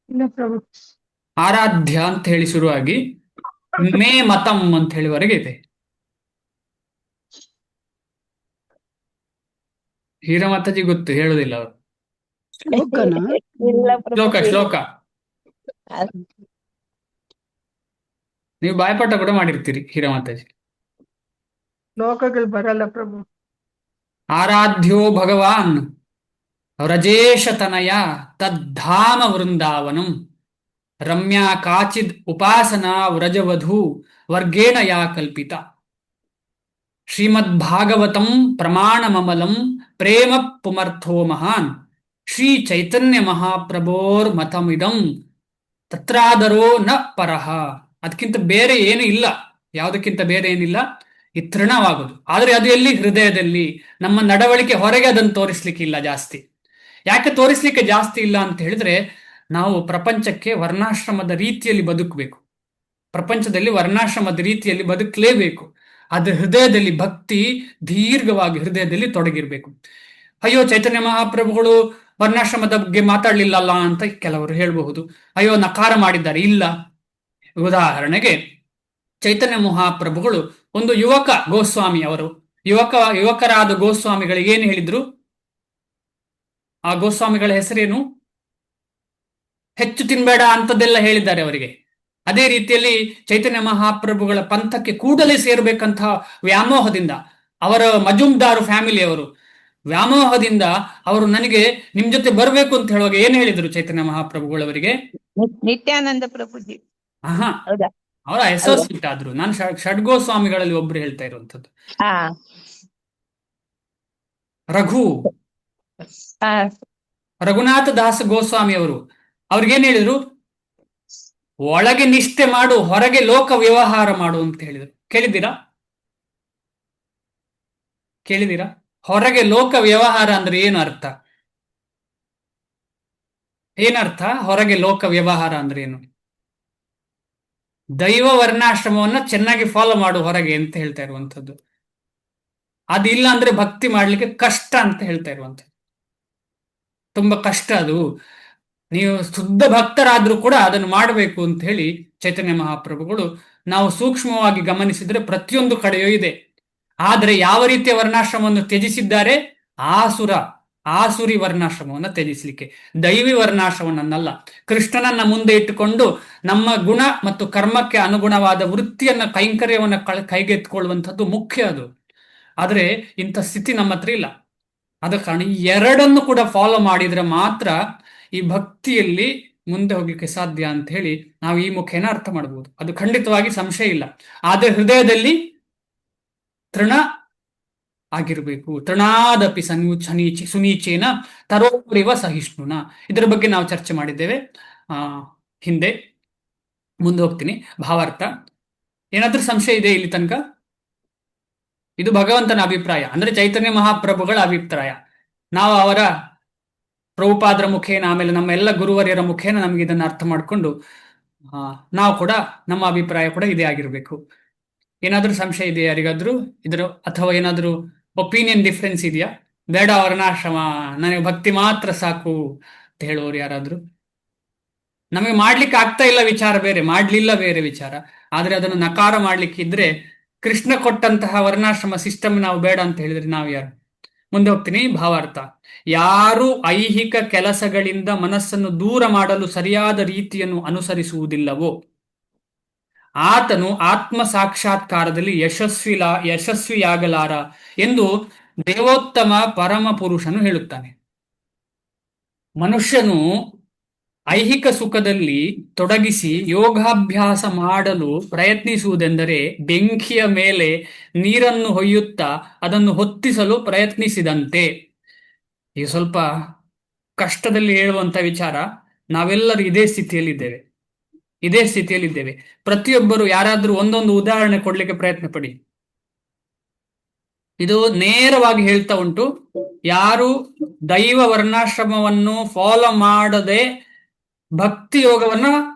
ಇಲ್ಲ ಪ್ರಭು. ಆರಾಧ್ಯ ಅಂತ ಹೇಳಿ ಶುರುವಾಗಿ ಮೇ ಮತಂ ಅಂತ ಹೇಳಿವರೆಗೆ ಇದೆ. ಹೀರ ಮಾತಾಜಿ ಗೊತ್ತು, ಹೇಳುದಿಲ್ಲ ಅವರು. ಶ್ಲೋಕನಾ? ಶ್ಲೋಕ ನೀವು ಬಾಯ್ಪಾಠ ಕೂಡ ಮಾಡಿರ್ತೀರಿ ಹೀರ ಮಾತಾಜಿ. ಲೋಕಗಳು ಬರಲ್ಲ ಪ್ರಭು. ಆರಾಧ್ಯ ಭಗವಾನ್ ವ್ರಜೇಶತನಯ ತದ್ಧಾಮ ವೃಂದಾವನಂ ರಮ್ಯಾ ಕಾಚಿದ್ ಉಪಾಸನಾ ವ್ರಜವಧೂ ವರ್ಗೇಣ ಯಾ ಕಲ್ಪಿತ ಶ್ರೀಮದ್ಭಾಗವತಂ ಪ್ರಮಾಣಮಮಲಂ ಪ್ರೇಮ ಪುಮರ್ಥೋ ಮಹಾನ್ ಶ್ರೀ ಚೈತನ್ಯ ಮಹಾಪ್ರಭೋರ್ ಮತಮಿದಂ ತತ್ರಾದರೋ ನ ಪರಹ. ಅದಕ್ಕಿಂತ ಬೇರೆ ಏನು ಇಲ್ಲ. ಯಾವುದಕ್ಕಿಂತ ಬೇರೆ ಏನಿಲ್ಲ, ಈ ತೃಣವಾಗುದು. ಆದ್ರೆ ಅದು ಎಲ್ಲಿ? ಹೃದಯದಲ್ಲಿ. ನಮ್ಮ ನಡವಳಿಕೆ ಹೊರಗೆ ಅದನ್ನು ತೋರಿಸ್ಲಿಕ್ಕಿಲ್ಲ ಜಾಸ್ತಿ. ಯಾಕೆ ತೋರಿಸ್ಲಿಕ್ಕೆ ಜಾಸ್ತಿ ಇಲ್ಲ ಅಂತ ಹೇಳಿದ್ರೆ, ನಾವು ಪ್ರಪಂಚಕ್ಕೆ ವರ್ಣಾಶ್ರಮದ ರೀತಿಯಲ್ಲಿ ಬದುಕಬೇಕು. ಪ್ರಪಂಚದಲ್ಲಿ ವರ್ಣಾಶ್ರಮದ ರೀತಿಯಲ್ಲಿ ಬದುಕಲೇಬೇಕು. ಅದು ಹೃದಯದಲ್ಲಿ ಭಕ್ತಿ ದೀರ್ಘವಾಗಿ ಹೃದಯದಲ್ಲಿ ತೊಡಗಿರ್ಬೇಕು. ಅಯ್ಯೋ, ಚೈತನ್ಯ ಮಹಾಪ್ರಭುಗಳು ವರ್ಣಾಶ್ರಮದ ಬಗ್ಗೆ ಮಾತಾಡ್ಲಿಲ್ಲಲ್ಲ ಅಂತ ಕೆಲವರು ಹೇಳಬಹುದು. ಅಯ್ಯೋ, ನಕಾರ ಮಾಡಿದ್ದಾರೆ. ಇಲ್ಲ. ಉದಾಹರಣೆಗೆ ಚೈತನ್ಯ ಮಹಾಪ್ರಭುಗಳು ಒಂದು ಯುವಕ ಗೋಸ್ವಾಮಿ ಅವರು ಯುವಕರಾದ ಗೋಸ್ವಾಮಿಗಳಿಗೆ ಏನು ಹೇಳಿದ್ರು? ಆ ಗೋಸ್ವಾಮಿಗಳ ಹೆಸರೇನು? ಹೆಚ್ಚು ತಿನ್ಬೇಡ ಅಂತದೆಲ್ಲ ಹೇಳಿದ್ದಾರೆ ಅವರಿಗೆ. ಅದೇ ರೀತಿಯಲ್ಲಿ ಚೈತನ್ಯ ಮಹಾಪ್ರಭುಗಳ ಪಂಥಕ್ಕೆ ಕೂಡಲೇ ಸೇರ್ಬೇಕಂತ ವ್ಯಾಮೋಹದಿಂದ, ಅವರ ಮಜುಮ್ದಾರು ಫ್ಯಾಮಿಲಿಯವರು ವ್ಯಾಮೋಹದಿಂದ ಅವರು ನನಗೆ ನಿಮ್ ಜೊತೆ ಬರ್ಬೇಕು ಅಂತ ಹೇಳುವಾಗ ಏನ್ ಹೇಳಿದ್ರು ಚೈತನ್ಯ ಮಹಾಪ್ರಭುಗಳವರಿಗೆ? ನಿತ್ಯಾನಂದ ಪ್ರಭುಜಿ. ಆಹಾ, ಹೌದಾ? ಅವರ ಅಸೋಸಿಯೇಟ್ ಆದ್ರು. ನಾನು ಷಡ್ಗೋಸ್ವಾಮಿಗಳಲ್ಲಿ ಒಬ್ರು ಹೇಳ್ತಾ ಇರುವಂತದ್ದು. ಹಾ ಹಾ ರಘುನಾಥ ದಾಸ ಗೋಸ್ವಾಮಿ ಅವರು ಅವ್ರಿಗೇನ್ ಹೇಳಿದ್ರು? ಒಳಗೆ ನಿಷ್ಠೆ ಮಾಡು, ಹೊರಗೆ ಲೋಕ ವ್ಯವಹಾರ ಮಾಡು ಅಂತ ಹೇಳಿದ್ರು. ಕೇಳಿದಿರಾ? ಹೊರಗೆ ಲೋಕ ವ್ಯವಹಾರ ಅಂದ್ರೆ ಏನು ಅರ್ಥ? ಏನರ್ಥ ಹೊರಗೆ ಲೋಕ ವ್ಯವಹಾರ ಅಂದ್ರೆ ಏನು? ದೈವ ವರ್ಣಾಶ್ರಮವನ್ನ ಚೆನ್ನಾಗಿ ಫಾಲೋ ಮಾಡು ಹೊರಗೆ ಅಂತ ಹೇಳ್ತಾ ಇರುವಂತದ್ದು. ಅದಿಲ್ಲ ಅಂದ್ರೆ ಭಕ್ತಿ ಮಾಡ್ಲಿಕ್ಕೆ ಕಷ್ಟ ಅಂತ ಹೇಳ್ತಾ ಇರುವಂತದ್ದು. ತುಂಬಾ ಕಷ್ಟ ಅದು. ನೀವು ಶುದ್ಧ ಭಕ್ತರಾದ್ರೂ ಕೂಡ ಅದನ್ನು ಮಾಡಬೇಕು ಅಂತ ಹೇಳಿ ಚೈತನ್ಯ ಮಹಾಪ್ರಭುಗಳು, ನಾವು ಸೂಕ್ಷ್ಮವಾಗಿ ಗಮನಿಸಿದ್ರೆ ಪ್ರತಿಯೊಂದು ಕಡೆಯೂ ಇದೆ. ಆದರೆ ಯಾವ ರೀತಿಯ ವರ್ಣಾಶ್ರಮವನ್ನು ತ್ಯಜಿಸಿದ್ದಾರೆ? ಆಸುರಿ ವರ್ಣಾಶ್ರಮವನ್ನು ತ್ಯಜಿಸಲಿಕ್ಕೆ, ದೈವಿ ವರ್ಣಾಶ್ರಮವನ್ನಲ್ಲ. ಕೃಷ್ಣನನ್ನ ಮುಂದೆ ಇಟ್ಟುಕೊಂಡು ನಮ್ಮ ಗುಣ ಮತ್ತು ಕರ್ಮಕ್ಕೆ ಅನುಗುಣವಾದ ವೃತ್ತಿಯನ್ನ, ಕೈಂಕರ್ಯವನ್ನ ಕೈಗೆತ್ತಿಕೊಳ್ಳುವಂಥದ್ದು ಮುಖ್ಯ ಅದು. ಆದ್ರೆ ಇಂಥ ಸ್ಥಿತಿ ನಮ್ಮ ಹತ್ರ ಇಲ್ಲ. ಆದ ಕಾರಣ ಈ ಎರಡನ್ನು ಕೂಡ ಫಾಲೋ ಮಾಡಿದ್ರೆ ಮಾತ್ರ ಈ ಭಕ್ತಿಯಲ್ಲಿ ಮುಂದೆ ಹೋಗ್ಲಿಕ್ಕೆ ಸಾಧ್ಯ ಅಂತ ಹೇಳಿ ನಾವು ಈ ಮುಖೇನ ಅರ್ಥ ಮಾಡಬಹುದು. ಅದು ಖಂಡಿತವಾಗಿ ಸಂಶಯ ಇಲ್ಲ. ಆದ್ರೆ ಹೃದಯದಲ್ಲಿ ತೃಣ ಆಗಿರ್ಬೇಕು. ತೃಣಾದಪಿ ಸುನೀಚೇನ ತರೋರಿವ ಸಹಿಷ್ಣುನ. ಇದರ ಬಗ್ಗೆ ನಾವು ಚರ್ಚೆ ಮಾಡಿದ್ದೇವೆ ಹಿಂದೆ. ಮುಂದೆ ಹೋಗ್ತೀನಿ. ಭಾವಾರ್ಥ. ಏನಾದ್ರೂ ಸಂಶಯ ಇದೆ ಇಲ್ಲಿ ತನಕ? ಇದು ಭಗವಂತನ ಅಭಿಪ್ರಾಯ, ಅಂದ್ರೆ ಚೈತನ್ಯ ಮಹಾಪ್ರಭುಗಳ ಅಭಿಪ್ರಾಯ. ನಾವು ಅವರ ಪ್ರಭುಪಾದರ ಮುಖೇನ, ಆಮೇಲೆ ನಮ್ಮ ಎಲ್ಲ ಗುರುವರ್ಯರ ಮುಖೇನ ನಮ್ಗೆ ಇದನ್ನ ಅರ್ಥ ಮಾಡಿಕೊಂಡು ನಾವು ಕೂಡ ನಮ್ಮ ಅಭಿಪ್ರಾಯ ಕೂಡ ಇದೇ ಆಗಿರ್ಬೇಕು. ಏನಾದ್ರೂ ಸಂಶಯ ಇದೆಯಾ ಯಾರಿಗಾದ್ರೂ ಇದ್ರ, ಅಥವಾ ಏನಾದ್ರೂ ಒಪಿನಿಯನ್ ಡಿಫ್ರೆನ್ಸ್ ಇದೆಯಾ? ಬೇಡ ವರ್ಣಾಶ್ರಮ, ನನಗೆ ಭಕ್ತಿ ಮಾತ್ರ ಸಾಕು ಅಂತ ಹೇಳುವವರು ಯಾರಾದ್ರೂ? ನಮಗೆ ಮಾಡ್ಲಿಕ್ಕೆ ಆಗ್ತಾ ಇಲ್ಲ ವಿಚಾರ ಬೇರೆ, ಮಾಡ್ಲಿಲ್ಲ ಬೇರೆ ವಿಚಾರ. ಆದ್ರೆ ಅದನ್ನು ನಕಾರ ಮಾಡ್ಲಿಕ್ಕೆ ಇದ್ರೆ, ಕೃಷ್ಣ ಕೊಟ್ಟಂತಹ ವರ್ಣಾಶ್ರಮ ಸಿಸ್ಟಮ್ ನಾವು ಬೇಡ ಅಂತ ಹೇಳಿದ್ರೆ ನಾವು ಯಾರು? ಮುಂದೆ ಹೋಗ್ತೀನಿ. ಭಾವಾರ್ಥ. ಯಾರು ಐಹಿಕ ಕೆಲಸಗಳಿಂದ ಮನಸ್ಸನ್ನು ದೂರ ಮಾಡಲು ಸರಿಯಾದ ರೀತಿಯನ್ನು ಅನುಸರಿಸುವುದಿಲ್ಲವೋ ಆತನು ಆತ್ಮ ಸಾಕ್ಷಾತ್ಕಾರದಲ್ಲಿ ಯಶಸ್ವಿಯಾಗಲಾರ ಎಂದು ದೇವೋತ್ತಮ ಪರಮ ಪುರುಷನು ಹೇಳುತ್ತಾನೆ. ಮನುಷ್ಯನು ಐಹಿಕ ಸುಖದಲ್ಲಿ ತೊಡಗಿಸಿ ಯೋಗಾಭ್ಯಾಸ ಮಾಡಲು ಪ್ರಯತ್ನಿಸುವುದೆಂದರೆ ಬೆಂಕಿಯ ಮೇಲೆ ನೀರನ್ನು ಹೊಯ್ಯುತ್ತಾ ಅದನ್ನು ಹೊತ್ತಿಸಲು ಪ್ರಯತ್ನಿಸಿದಂತೆ. ಈ ಸ್ವಲ್ಪ ಕಷ್ಟದಲ್ಲಿ ಹೇಳುವಂತ ವಿಚಾರ. ನಾವೆಲ್ಲರೂ ಇದೇ ಸ್ಥಿತಿಯಲ್ಲಿದ್ದೇವೆ. ಪ್ರತಿಯೊಬ್ಬರು ಯಾರಾದ್ರೂ ಒಂದೊಂದು ಉದಾಹರಣೆ ಕೊಡ್ಲಿಕ್ಕೆ ಪ್ರಯತ್ನ ಪಡಿ. ಇದು ನೇರವಾಗಿ ಹೇಳ್ತಾ ಉಂಟು. ಯಾರು ದೈವ ವರ್ಣಾಶ್ರಮವನ್ನು ಫಾಲೋ ಮಾಡದೆ ಭಕ್ತಿ ಯೋಗವನ್ನ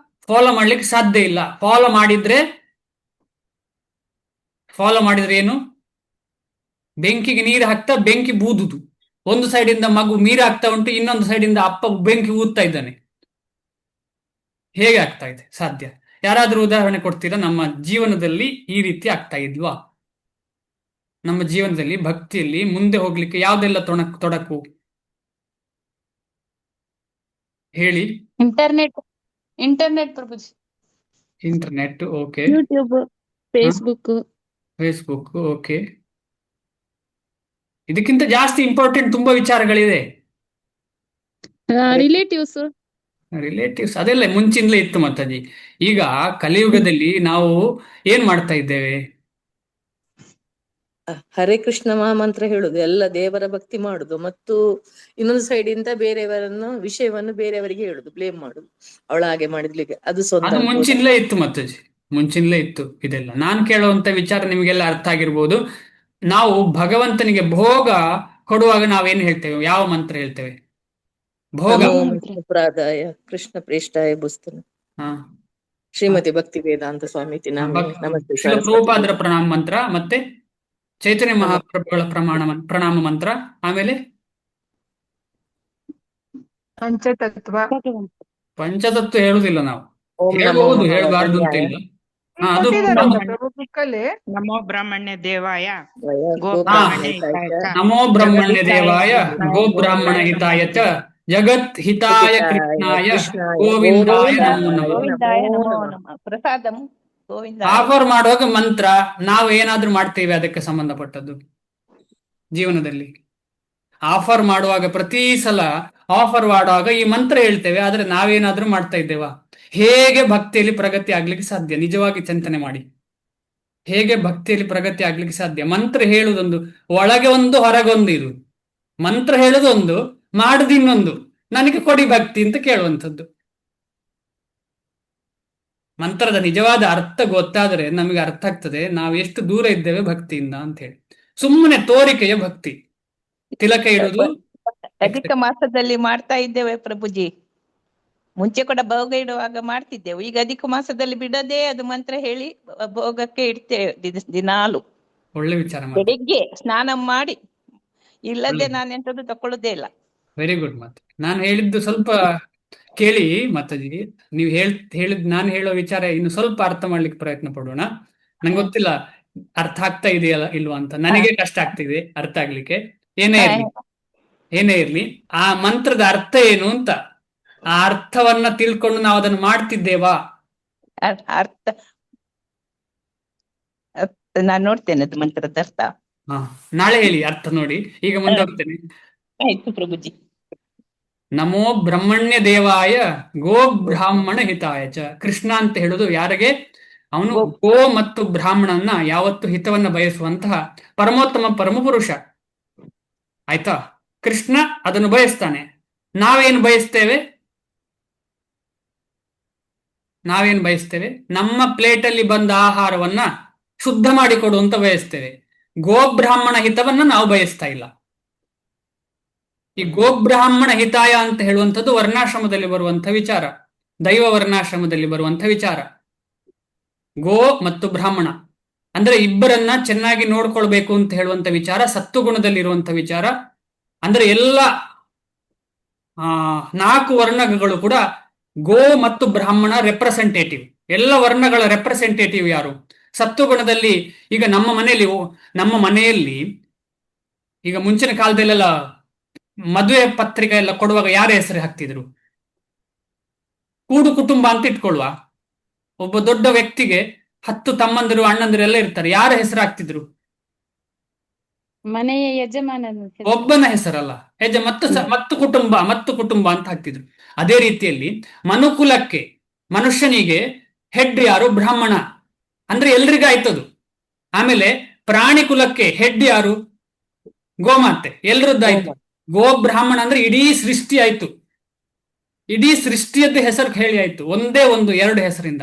ಫಾಲೋ ಮಾಡ್ಲಿಕ್ಕೆ ಸಾಧ್ಯ ಇಲ್ಲ. ಫಾಲೋ ಮಾಡಿದ್ರೆ ಏನು? ಬೆಂಕಿಗೆ ನೀರು ಹಾಕ್ತಾ ಬೆಂಕಿ ಬೂದುದು. ಒಂದು ಸೈಡಿಂದ ಮಗು ನೀರು ಹಾಕ್ತಾ ಉಂಟು, ಇನ್ನೊಂದು ಸೈಡಿಂದ ಅಪ್ಪ ಬೆಂಕಿ ಊದ್ತಾ ಇದ್ದಾನೆ. ಹೇಗೆ ಆಗ್ತಾ ಇದೆ ಸಾಧ್ಯ? ಯಾರಾದ್ರೂ ಉದಾಹರಣೆ ಕೊಡ್ತೀರಾ? ನಮ್ಮ ಜೀವನದಲ್ಲಿ ಈ ರೀತಿ ಆಗ್ತಾ ಇದ್ವಾ? ನಮ್ಮ ಜೀವನದಲ್ಲಿ ಭಕ್ತಿಯಲ್ಲಿ ಮುಂದೆ ಹೋಗ್ಲಿಕ್ಕೆ ಯಾವ್ದೆಲ್ಲ ತೊಡಕು ಹೇಳಿ? ಇಂಟರ್ನೆಟ್ ಪ್ರಭುಜಿ. Internet, okay. YouTube, Facebook, okay. ಇದಕ್ಕಿಂತ ಜಾಸ್ತಿ ಇಂಪಾರ್ಟೆಂಟ್ ತುಂಬಾ ವಿಚಾರಗಳಿದೆ. ರಿಲೇಟಿವ್ಸ್ ಅದೆಲ್ಲ ಮುಂಚಿಂದಲೇ ಇತ್ತು ಮಾತಾಜಿ. ಈಗ ಕಲಿಯುಗದಲ್ಲಿ ನಾವು ಏನ್ ಮಾಡ್ತಾ ಇದ್ದೇವೆ? ಹರೇ ಕೃಷ್ಣ ಮಹಾಮಂತ್ರ ಹೇಳುದು, ಎಲ್ಲ ದೇವರ ಭಕ್ತಿ ಮಾಡುದು, ಮತ್ತು ಇನ್ನೊಂದು ಸೈಡ್ ಇಂದ ವಿಷಯವನ್ನು ಬೇರೆಯವರಿಗೆ ಹೇಳುದು, ಬ್ಲೇಮ್ ಮಾಡುದು. ಅವಳ ಹಾಗೆ ಮಾಡಿದ್ಲಿಕ್ಕೆ ಅದು ಸ್ವಂತ ಮುಂಚಿಂದಲೇ ಇತ್ತು ಮಾತಾಜಿ. ಮುಂಚಿನಲೇ ಇತ್ತು ಇದೆಲ್ಲ. ನಾನು ಕೇಳುವಂತ ವಿಚಾರ ನಿಮಗೆಲ್ಲ ಅರ್ಥ ಆಗಿರ್ಬೋದು. ನಾವು ಭಗವಂತನಿಗೆ ಭೋಗ ಕೊಡುವಾಗ ನಾವೇನು ಹೇಳ್ತೇವೆ? ಯಾವ ಮಂತ್ರ ಹೇಳ್ತೇವೆ? ಭೋಗ. ನಮೋ ಪ್ರಾದಾಯ ಕೃಷ್ಣ ಪ್ರೇಷ್ಠಾಯ ಬುಸ್ತನ ಹಾ, ಶ್ರೀಮತಿ ಭಕ್ತಿ ವೇದಾಂತ ಸ್ವಾಮೀತಿ ನಾಮೇ ನಮಸ್ತೆ ಶಿಲ ಸರಸ್ವತಿ. ಪ್ರಭುಪಾದರ ಪ್ರಣಾಮ ಮಂತ್ರ, ಮತ್ತೆ ಚೈತನ್ಯ ಮಹಾಪ್ರಭುಗಳ ಪ್ರಣಾಮ ಮಂತ್ರ, ಆಮೇಲೆ ಪಂಚತತ್ವ ಪಂಚತತ್ವ ಹೇಳುದಿಲ್ಲ ನಾವು. ಓಂ ನಮೋ ಹೇಳಬಹುದು, ಹೇಳಬಾರ್ದು ಅಂತ ಮಹಾವನ್ಯಾಯ ಇಲ್ಲ. ಹಾ, ಅದು ಕೊಟ್ಟಿದಾರಲ್ಲ ಪ್ರಭು ಬುಕ್ಕಲ್ಲಿ. ನಮೋ ಬ್ರಾಹ್ಮಣ್ಯ ದೇವಾಯ ವಯ ಗೋ ಗೋಬ್ರಾಹ್ಮಣ್ಯ ಬ್ರಾಹ್ಮಣ್ಯ ಹಿತಾಯ ಚ. ನಮೋ ಬ್ರಹ್ಮಣ್ಯ ದೇವಾಯ ಗೋ ಬ್ರಾಹ್ಮಣ ಹಿತಾಯ ಚ ಜಗತ್ ಹಿತಾಯ ಕೃಷ್ಣಾಯ ಕೃಷ್ಣಾಯ ಗೋವಿಂದಾಯ ನಮೋ ನಮಃ. ಗೋವಿಂದಾಯ ನಮೋ ನಮೋ ನಮಃ. ನಮಃ. ಪ್ರಸಾದಂ ಗೋವಿಂದಾಯ. ಆಫರ್ ಮಾಡುವಾಗ ಮಂತ್ರ ನಾವು ಏನಾದ್ರೂ ಮಾಡ್ತೇವೆ ಅದಕ್ಕೆ ಸಂಬಂಧಪಟ್ಟದ್ದು ಜೀವನದಲ್ಲಿ. ಆಫರ್ ಮಾಡುವಾಗ ಪ್ರತಿ ಸಲ ಆಫರ್ ಮಾಡುವಾಗ ಈ ಮಂತ್ರ ಹೇಳ್ತೇವೆ, ಆದ್ರೆ ನಾವೇನಾದ್ರೂ ಮಾಡ್ತಾ ಇದ್ದೇವಾ? ಹೇಗೆ ಭಕ್ತಿಯಲ್ಲಿ ಪ್ರಗತಿ ಆಗ್ಲಿಕ್ಕೆ ಸಾಧ್ಯ? ನಿಜವಾಗಿ ಚಿಂತನೆ ಮಾಡಿ. ಹೇಗೆ ಭಕ್ತಿಯಲ್ಲಿ ಪ್ರಗತಿ ಆಗ್ಲಿಕ್ಕೆ ಸಾಧ್ಯ? ಮಂತ್ರ ಹೇಳುದೊಂದು, ಒಳಗೆ ಒಂದು ಹೊರಗೊಂದು. ಇದು ಮಂತ್ರ ಹೇಳುದೊಂದು, ಮಾಡುದು ಇನ್ನೊಂದು. ನನಗೆ ಕೊಡಿ ಭಕ್ತಿ ಅಂತ ಕೇಳುವಂಥದ್ದು. ಮಂತ್ರದ ನಿಜವಾದ ಅರ್ಥ ಗೊತ್ತಾದರೆ ನಮಗೆ ಅರ್ಥ ಆಗ್ತದೆ ನಾವು ಎಷ್ಟು ದೂರ ಇದ್ದೇವೆ ಭಕ್ತಿಯಿಂದ ಅಂತ ಹೇಳಿ. ಸುಮ್ಮನೆ ತೋರಿಕೆಯ ಭಕ್ತಿ, ತಿಲಕ ಇಡುದು. ಅಧಿಕ ಮಾಸದಲ್ಲಿ ಮಾಡ್ತಾ ಇದ್ದೇವೆ ಪ್ರಭುಜಿ. ಮುಂಚೆ ಕೂಡ ಭೋಗ ಇಡುವಾಗ ಮಾಡ್ತಿದ್ದೆವು. ಈಗ ಅಧಿಕ ಮಾಸದಲ್ಲಿ ಬಿಡದೆ ಅದು ಮಂತ್ರ ಹೇಳಿ ಭೋಗಕ್ಕೆ ಇಡ್ತೇವೆ ದಿನಾಲು. ಒಳ್ಳೆ ವಿಚಾರ ಮಾತು. ಬೆಳಿಗ್ಗೆ ಸ್ನಾನ ಮಾಡಿ, ಇಲ್ಲದೆ ಒಳ್ಳೆ. ನಾನು ಎಂತದ್ದು ತಕೊಳ್ಳುದೇ ಇಲ್ಲ. ವೆರಿ ಗುಡ್ ಮಾತು. ನಾನು ಹೇಳಿದ್ದು ಸ್ವಲ್ಪ ಕೇಳಿ ಮಾತಾಜಿ. ನೀವು ಹೇಳಿದ್ ನಾನು ಹೇಳೋ ವಿಚಾರ ಇನ್ನು ಸ್ವಲ್ಪ ಅರ್ಥ ಮಾಡ್ಲಿಕ್ಕೆ ಪ್ರಯತ್ನ ಪಡೋಣ. ನಂಗೆ ಗೊತ್ತಿಲ್ಲ ಅರ್ಥ ಆಗ್ತಾ ಇದೆಯಲ್ಲ ಇಲ್ವಾ ಅಂತ. ನನಗೆ ಕಷ್ಟ ಆಗ್ತಿದೆ ಅರ್ಥ ಆಗ್ಲಿಕ್ಕೆ. ಏನೇ ಇರ್ಲಿ ಆ ಮಂತ್ರದ ಅರ್ಥ ಏನು ಅಂತ, ಆ ಅರ್ಥವನ್ನ ತಿಳ್ಕೊಂಡು ನಾವು ಅದನ್ನು ಮಾಡ್ತಿದ್ದೇವಾ? ಅರ್ಥ ನಾನು ನೋಡ್ತೇನೆ ಅದು ಮಂತ್ರದ ಅರ್ಥ. ಹಾ, ನಾಳೆ ಹೇಳಿ ಅರ್ಥ ನೋಡಿ. ಈಗ ಮುಂದುವರ್ತೇನೆ. ಆಯ್ತು ಪ್ರಭುಜಿ. ನಮೋ ಬ್ರಹ್ಮಣ್ಯ ದೇವಾಯ ಗೋ ಬ್ರಾಹ್ಮಣ ಹಿತಾಯ ಚ. ಕೃಷ್ಣ ಅಂತ ಹೇಳುದು ಯಾರಿಗೆ? ಅವನು ಗೋ ಮತ್ತು ಬ್ರಾಹ್ಮಣನ ಯಾವತ್ತು ಹಿತವನ್ನ ಬಯಸುವಂತಹ ಪರಮೋತ್ತಮ ಪರಮ ಪುರುಷ. ಆಯ್ತಾ? ಕೃಷ್ಣ ಅದನ್ನು ಬಯಸ್ತಾನೆ. ನಾವೇನು ಬಯಸ್ತೇವೆ? ನಮ್ಮ ಪ್ಲೇಟಲ್ಲಿ ಬಂದ ಆಹಾರವನ್ನ ಶುದ್ಧ ಮಾಡಿಕೊಡು ಅಂತ ಬಯಸ್ತೇವೆ. ಗೋಬ್ರಾಹ್ಮಣ ಹಿತವನ್ನ ನಾವು ಬಯಸ್ತಾ ಇಲ್ಲ. ಈ ಗೋಬ್ರಾಹ್ಮಣ ಹಿತಾಯ ಅಂತ ಹೇಳುವಂಥದ್ದು ವರ್ಣಾಶ್ರಮದಲ್ಲಿ ಬರುವಂಥ ವಿಚಾರ, ದೈವ ವರ್ಣಾಶ್ರಮದಲ್ಲಿ ಬರುವಂಥ ವಿಚಾರ. ಗೋ ಮತ್ತು ಬ್ರಾಹ್ಮಣ ಅಂದ್ರೆ ಇಬ್ಬರನ್ನ ಚೆನ್ನಾಗಿ ನೋಡ್ಕೊಳ್ಬೇಕು ಅಂತ ಹೇಳುವಂಥ ವಿಚಾರ, ಸತ್ವಗುಣದಲ್ಲಿ ಇರುವಂಥ ವಿಚಾರ. ಅಂದ್ರೆ ಎಲ್ಲ 4 ವರ್ಣಗಳು ಕೂಡ ಗೋ ಮತ್ತು ಬ್ರಾಹ್ಮಣ ರೆಪ್ರೆಸೆಂಟೇಟಿವ್. ಎಲ್ಲ ವರ್ಣಗಳ ರೆಪ್ರೆಸೆಂಟೇಟಿವ್ ಯಾರು? ಸತ್ವಗುಣದಲ್ಲಿ. ಈಗ ನಮ್ಮ ಮನೆಯಲ್ಲಿ ಈಗ ಮುಂಚಿನ ಕಾಲದಲ್ಲೆಲ್ಲ ಮದುವೆ ಪತ್ರಿಕೆ ಎಲ್ಲ ಕೊಡುವಾಗ ಯಾರ ಹೆಸರು ಹಾಕ್ತಿದ್ರು? ಕೂಡು ಕುಟುಂಬ ಅಂತ ಇಟ್ಕೊಳ್ಳುವ. ಒಬ್ಬ ದೊಡ್ಡ ವ್ಯಕ್ತಿಗೆ 10 ತಮ್ಮಂದಿರು ಅಣ್ಣಂದಿರು ಎಲ್ಲ ಇರ್ತಾರೆ. ಯಾರ ಹೆಸರು ಹಾಕ್ತಿದ್ರು? ಮನೆಯ ಯಜಮಾನನ ಹೆಸರು. ಒಬ್ಬನ ಹೆಸರಲ್ಲ, ಮತ್ತು ಕುಟುಂಬ ಅಂತ ಹಾಕ್ತಿದ್ರು. ಅದೇ ರೀತಿಯಲ್ಲಿ ಮನುಕುಲಕ್ಕೆ, ಮನುಷ್ಯನಿಗೆ ಹೆಡ್ ಯಾರು? ಬ್ರಾಹ್ಮಣ. ಅಂದ್ರೆ ಎಲ್ರಿಗೂ ಆಯ್ತದು. ಆಮೇಲೆ ಪ್ರಾಣಿ ಕುಲಕ್ಕೆ ಹೆಡ್ ಯಾರು? ಗೋಮಾತೆ. ಎಲ್ರದ್ದಾಯ್ತು. ಗೋ ಬ್ರಾಹ್ಮಣ ಅಂದ್ರೆ ಇಡೀ ಸೃಷ್ಟಿ ಆಯ್ತು. ಇಡೀ ಸೃಷ್ಟಿಯದ್ದು ಹೆಸರು ಹೇಳಿ ಆಯ್ತು, ಒಂದೇ 2 ಹೆಸರಿಂದ.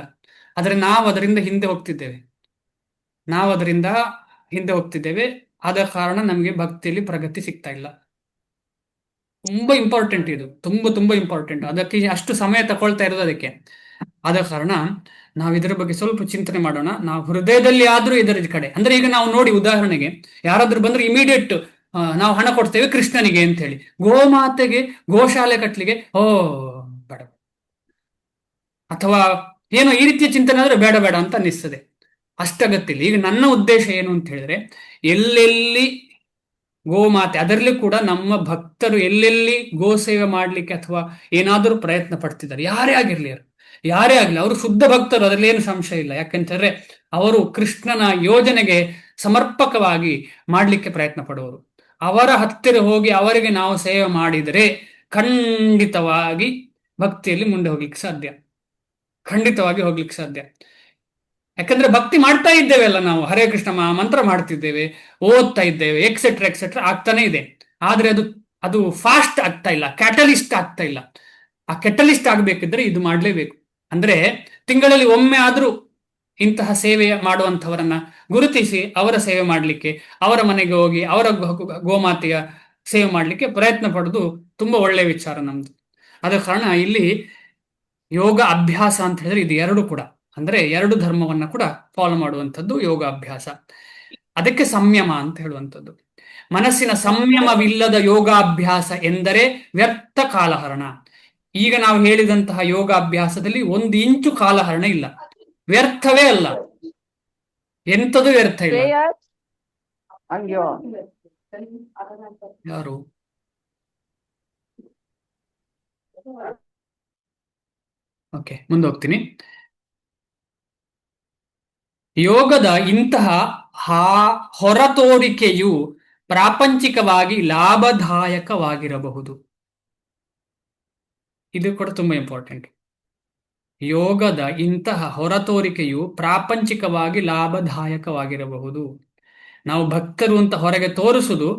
ಆದ್ರೆ ನಾವು ಅದರಿಂದ ಹಿಂದೆ ಹೋಗ್ತಿದ್ದೇವೆ. ಆದ ಕಾರಣ ನಮಗೆ ಭಕ್ತಿಯಲ್ಲಿ ಪ್ರಗತಿ ಸಿಗ್ತಾ ಇಲ್ಲ. ತುಂಬಾ ಇಂಪಾರ್ಟೆಂಟ್ ಇದು, ತುಂಬಾ ಇಂಪಾರ್ಟೆಂಟ್. ಅದಕ್ಕೆ ಅಷ್ಟು ಸಮಯ ತಗೊಳ್ತಾ ಇರೋದು ಅದಕ್ಕೆ. ಆದ ಕಾರಣ ನಾವು ಇದರ ಬಗ್ಗೆ ಸ್ವಲ್ಪ ಚಿಂತನೆ ಮಾಡೋಣ. ನಾವು ಹೃದಯದಲ್ಲಿ ಆದ್ರೂ ಇದರ ಕಡೆ, ಅಂದ್ರೆ ಈಗ ನಾವು ನೋಡಿ, ಉದಾಹರಣೆಗೆ ಯಾರಾದ್ರೂ ಬಂದ್ರೆ ಇಮಿಡಿಯೇಟ್ ನಾವು ಹಣ ಕೊಡ್ತೇವೆ ಕೃಷ್ಣನಿಗೆ ಅಂತ ಹೇಳಿ. ಗೋಮಾತೆಗೆ ಗೋಶಾಲೆ ಕಟ್ಲಿಗೆ ಬೇಡ, ಅಥವಾ ಏನೋ ಈ ರೀತಿಯ ಚಿಂತನೆ ಆದ್ರೆ ಬೇಡ ಅಂತ ಅನ್ನಿಸ್ತದೆ. ಅಷ್ಟಗತ್ತಿಲ್ಲ. ಈಗ ನನ್ನ ಉದ್ದೇಶ ಏನು ಅಂತ ಹೇಳಿದ್ರೆ, ಎಲ್ಲೆಲ್ಲಿ ಗೋಮಾತೆ, ಅದರಲ್ಲಿ ಕೂಡ ನಮ್ಮ ಭಕ್ತರು ಎಲ್ಲೆಲ್ಲಿ ಗೋಸೇವೆ ಮಾಡ್ಲಿಕ್ಕೆ ಅಥವಾ ಏನಾದರೂ ಪ್ರಯತ್ನ ಪಡ್ತಿದ್ದಾರೆ, ಯಾರೇ ಆಗಲಿ ಅವರು ಶುದ್ಧ ಭಕ್ತರು, ಅದರಲ್ಲಿ ಏನು ಸಂಶಯ ಇಲ್ಲ. ಯಾಕಂತಂದ್ರೆ ಅವರು ಕೃಷ್ಣನ ಯೋಜನೆಗೆ ಸಮರ್ಪಕವಾಗಿ ಮಾಡ್ಲಿಕ್ಕೆ ಪ್ರಯತ್ನ ಪಡುವವರು. ಅವರ ಹತ್ತಿರ ಹೋಗಿ ಅವರಿಗೆ ನಾವು ಸೇವೆ ಮಾಡಿದರೆ ಖಂಡಿತವಾಗಿ ಭಕ್ತಿಯಲ್ಲಿ ಮುಂದೆ ಹೋಗ್ಲಿಕ್ಕೆ ಸಾಧ್ಯ. ಯಾಕಂದ್ರೆ ಭಕ್ತಿ ಮಾಡ್ತಾ ಇದ್ದೇವೆ ಅಲ್ಲ, ನಾವು ಹರೇ ಕೃಷ್ಣ ಮಂತ್ರ ಮಾಡ್ತಿದ್ದೇವೆ, ಓದ್ತಾ ಇದ್ದೇವೆ, ಎಕ್ಸೆಟ್ರಾ ಆಗ್ತಾನೆ ಇದೆ. ಆದ್ರೆ ಅದು ಫಾಸ್ಟ್ ಆಗ್ತಾ ಇಲ್ಲ, ಕ್ಯಾಟಲಿಸ್ಟ್ ಆಗ್ತಾ ಇಲ್ಲ. ಆ ಕೆಟಲಿಸ್ಟ್ ಆಗ್ಬೇಕಿದ್ರೆ ಇದು ಮಾಡ್ಲೇಬೇಕು. ಅಂದ್ರೆ ತಿಂಗಳಲ್ಲಿ ಒಮ್ಮೆ ಆದ್ರೂ ಇಂತಹ ಸೇವೆ ಮಾಡುವಂಥವರನ್ನ ಗುರುತಿಸಿ ಅವರ ಸೇವೆ ಮಾಡಲಿಕ್ಕೆ, ಅವರ ಮನೆಗೆ ಹೋಗಿ ಅವರ ಗೋಮಾತೆಯ ಸೇವೆ ಮಾಡಲಿಕ್ಕೆ ಪ್ರಯತ್ನ ಪಡೋದು ತುಂಬಾ ಒಳ್ಳೆಯ ವಿಚಾರ ನಮ್ದು. ಆದ ಕಾರಣ ಇಲ್ಲಿ ಯೋಗ ಅಭ್ಯಾಸ ಅಂತ ಹೇಳಿದ್ರೆ ಇದು ಎರಡು ಕೂಡ, ಅಂದ್ರೆ ಎರಡು ಧರ್ಮವನ್ನ ಕೂಡ ಫಾಲೋ ಮಾಡುವಂಥದ್ದು ಯೋಗ ಅಭ್ಯಾಸ. ಅದಕ್ಕೆ ಸಂಯಮ ಅಂತ ಹೇಳುವಂಥದ್ದು. ಮನಸ್ಸಿನ ಸಂಯಮವಿಲ್ಲದ ಯೋಗಾಭ್ಯಾಸ ಎಂದರೆ ವ್ಯರ್ಥ ಕಾಲಹರಣ. ಈಗ ನಾವು ಹೇಳಿದಂತಹ ಯೋಗಾಭ್ಯಾಸದಲ್ಲಿ 1 ಇಂಚು ಕಾಲಹರಣ ಇಲ್ಲ, ವ್ಯರ್ಥವೇ ಅಲ್ಲ, ಎಂಥದೂ ವ್ಯರ್ಥ ಇಲ್ಲ. ಯಾರು ಓಕೆ, ಮುಂದೆ ಹೋಗ್ತೀನಿ. ಯೋಗದ ಇಂತಹ ಹೊರತೋರಿಕೆಯು ಪ್ರಾಪಂಚಿಕವಾಗಿ ಲಾಭದಾಯಕವಾಗಿರಬಹುದು. ಇದು ಕೂಡ ತುಂಬಾ ಇಂಪಾರ್ಟೆಂಟ್. ಯೋಗದ ಇಂತಹ ಹೊರತೋರಿಕೆಯು ಪ್ರಾಪಂಚಿಕವಾಗಿ ಲಾಭದಾಯಕವಾಗಿರಬಹುದು. ನಾವು ಭಕ್ತರು ಅಂತ ಹೊರಗೆ ತೋರಿಸುವುದು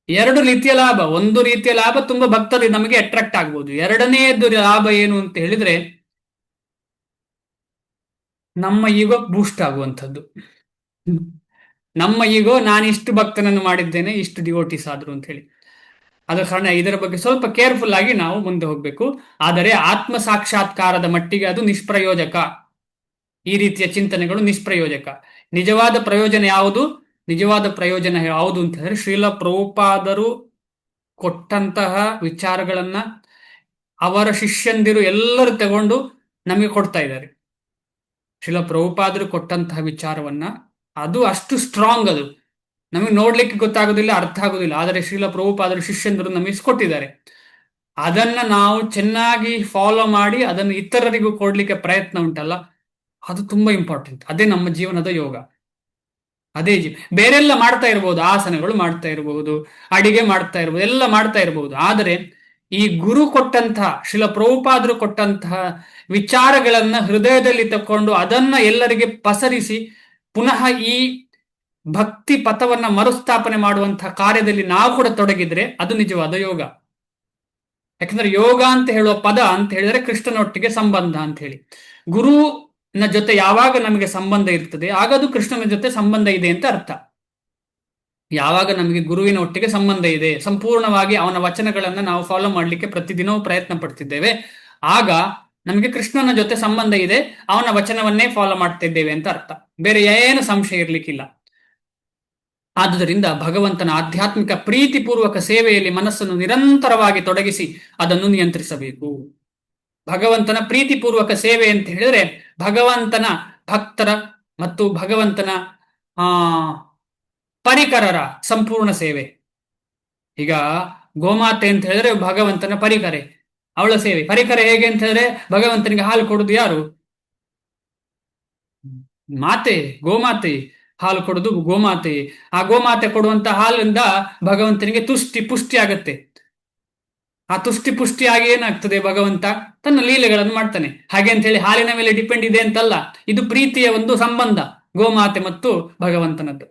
2 ರೀತಿಯ ಲಾಭ. ಒಂದು ರೀತಿಯ ಲಾಭ ತುಂಬಾ ಭಕ್ತರು ನಮಗೆ ಅಟ್ರಾಕ್ಟ್ ಆಗ್ಬೋದು. ಎರಡನೆಯದು ಲಾಭ ಏನು ಅಂತ ಹೇಳಿದ್ರೆ ನಮ್ಮ ಈಗೋ ಬೂಸ್ಟ್ ಆಗುವಂಥದ್ದು. ನಮ್ಮ ಈಗೋ ನಾನು ಇಷ್ಟು ಭಕ್ತನನ್ನು ಮಾಡಿದ್ದೇನೆ, ಇಷ್ಟು ಡಿವೋಟಿಸ್ ಆದ್ರು ಅಂತ ಹೇಳಿ. ಆದ ಕಾರಣ ಇದರ ಬಗ್ಗೆ ಸ್ವಲ್ಪ ಕೇರ್ಫುಲ್ ಆಗಿ ನಾವು ಮುಂದೆ ಹೋಗ್ಬೇಕು. ಆದರೆ ಆತ್ಮ ಸಾಕ್ಷಾತ್ಕಾರದ ಮಟ್ಟಿಗೆ ಅದು ನಿಷ್ಪ್ರಯೋಜಕ. ಈ ರೀತಿಯ ಚಿಂತನೆಗಳು ನಿಷ್ಪ್ರಯೋಜಕ. ನಿಜವಾದ ಪ್ರಯೋಜನ ಯಾವುದು? ನಿಜವಾದ ಪ್ರಯೋಜನ ಯಾವುದು ಅಂತ ಹೇಳಿದ್ರೆ ಶ್ರೀಲ ಪ್ರಭುಪಾದರು ಕೊಟ್ಟಂತಹ ವಿಚಾರಗಳನ್ನ ಅವರ ಶಿಷ್ಯಂದಿರು ಎಲ್ಲರೂ ತಗೊಂಡು ನಮಗೆ ಕೊಡ್ತಾ ಇದ್ದಾರೆ. ಶ್ರೀಲ ಪ್ರಭುಪಾದರು ಕೊಟ್ಟಂತಹ ವಿಚಾರವನ್ನ, ಅದು ಅಷ್ಟು ಸ್ಟ್ರಾಂಗ್, ಅದು ನಮಗೆ ನೋಡ್ಲಿಕ್ಕೆ ಗೊತ್ತಾಗೋದಿಲ್ಲ, ಅರ್ಥ ಆಗೋದಿಲ್ಲ. ಆದರೆ ಶ್ರೀಲ ಪ್ರಭುಪಾದರು ಶಿಷ್ಯಂದಿರು ನಮಗೆ ಕೊಟ್ಟಿದ್ದಾರೆ. ಅದನ್ನ ನಾವು ಚೆನ್ನಾಗಿ ಫಾಲೋ ಮಾಡಿ ಅದನ್ನು ಇತರರಿಗೂ ಕೊಡ್ಲಿಕ್ಕೆ ಪ್ರಯತ್ನ ಉಂಟಲ್ಲ, ಅದು ತುಂಬಾ ಇಂಪಾರ್ಟೆಂಟ್. ಅದೇ ನಮ್ಮ ಜೀವನದ ಯೋಗ. ಅದೇ ಬೇರೆಲ್ಲ ಮಾಡ್ತಾ ಇರಬಹುದು, ಆಸನಗಳು ಮಾಡ್ತಾ ಇರಬಹುದು, ಅಡಿಗೆ ಮಾಡ್ತಾ ಇರಬಹುದು, ಎಲ್ಲ ಮಾಡ್ತಾ ಇರಬಹುದು. ಆದರೆ ಈ ಗುರು ಕೊಟ್ಟಂತಹ ಶ್ರೀಲ ಪ್ರಭುಪಾದರು ಕೊಟ್ಟಂತಹ ವಿಚಾರಗಳನ್ನ ಹೃದಯದಲ್ಲಿ ತಕೊಂಡು ಅದನ್ನ ಎಲ್ಲರಿಗೆ ಪಸರಿಸಿ ಪುನಃ ಈ ಭಕ್ತಿ ಪಥವನ್ನ ಮರುಸ್ಥಾಪನೆ ಮಾಡುವಂತಹ ಕಾರ್ಯದಲ್ಲಿ ನಾವು ಕೂಡ ತೊಡಗಿದ್ರೆ ಅದು ನಿಜವಾದ ಯೋಗ. ಯಾಕಂದ್ರೆ ಯೋಗ ಅಂತ ಹೇಳುವ ಪದ ಅಂತ ಹೇಳಿದ್ರೆ ಕೃಷ್ಣನೊಟ್ಟಿಗೆ ಸಂಬಂಧ ಅಂತ ಹೇಳಿ. ಗುರುವಿನ ಜೊತೆ ಯಾವಾಗ ನಮಗೆ ಸಂಬಂಧ ಇರ್ತದೆ ಆಗ ಅದು ಕೃಷ್ಣನ ಜೊತೆ ಸಂಬಂಧ ಇದೆ ಅಂತ ಅರ್ಥ. ಯಾವಾಗ ನಮಗೆ ಗುರುವಿನ ಒಟ್ಟಿಗೆ ಸಂಬಂಧ ಇದೆ, ಸಂಪೂರ್ಣವಾಗಿ ಅವನ ವಚನಗಳನ್ನ ನಾವು ಫಾಲೋ ಮಾಡ್ಲಿಕ್ಕೆ ಪ್ರತಿದಿನವೂ ಪ್ರಯತ್ನ ಪಡ್ತಿದ್ದೇವೆ, ಆಗ ನಮಗೆ ಕೃಷ್ಣನ ಜೊತೆ ಸಂಬಂಧ ಇದೆ, ಅವನ ವಚನವನ್ನೇ ಫಾಲೋ ಮಾಡ್ತಾ ಇದ್ದೇವೆ ಅಂತ ಅರ್ಥ. ಬೇರೆ ಏನು ಸಂಶಯ ಇರ್ಲಿಕ್ಕಿಲ್ಲ. ಆದುದರಿಂದ ಭಗವಂತನ ಆಧ್ಯಾತ್ಮಿಕ ಪ್ರೀತಿಪೂರ್ವಕ ಸೇವೆಯಲ್ಲಿ ಮನಸ್ಸನ್ನು ನಿರಂತರವಾಗಿ ತೊಡಗಿಸಿ ಅದನ್ನು ನಿಯಂತ್ರಿಸಬೇಕು. ಭಗವಂತನ ಪ್ರೀತಿಪೂರ್ವಕ ಸೇವೆ ಅಂತ ಹೇಳಿದ್ರೆ ಭಗವಂತನ ಭಕ್ತರ ಮತ್ತು ಭಗವಂತನ ಪರಿಕರರ ಸಂಪೂರ್ಣ ಸೇವೆ. ಈಗ ಗೋಮಾತೆ ಅಂತ ಹೇಳಿದ್ರೆ ಭಗವಂತನ ಪರಿಕರೆ, ಅವಳ ಸೇವೆ. ಪರಿಕರ ಹೇಗೆ ಅಂತ ಹೇಳಿದ್ರೆ ಭಗವಂತನಿಗೆ ಹಾಲು ಕೊಡುದು ಯಾರು? ಮಾತೆ, ಗೋಮಾತೆ. ಹಾಲು ಕೊಡುದು ಗೋಮಾತೆ. ಆ ಗೋಮಾತೆ ಕೊಡುವಂತ ಹಾಲಿಂದ ಭಗವಂತನಿಗೆ ತುಷ್ಟಿ ಪುಷ್ಟಿ ಆಗತ್ತೆ. ಆ ತುಷ್ಟಿ ಪುಷ್ಟಿಯಾಗಿ ಏನಾಗ್ತದೆ, ಭಗವಂತ ತನ್ನ ಲೀಲೆಗಳನ್ನು ಮಾಡ್ತಾನೆ. ಹಾಗೆ ಅಂತ ಹೇಳಿ ಹಾಲಿನ ಮೇಲೆ ಡಿಪೆಂಡ್ ಇದೆ ಅಂತಲ್ಲ, ಇದು ಪ್ರೀತಿಯ ಒಂದು ಸಂಬಂಧ ಗೋಮಾತೆ ಮತ್ತು ಭಗವಂತನದ್ದು.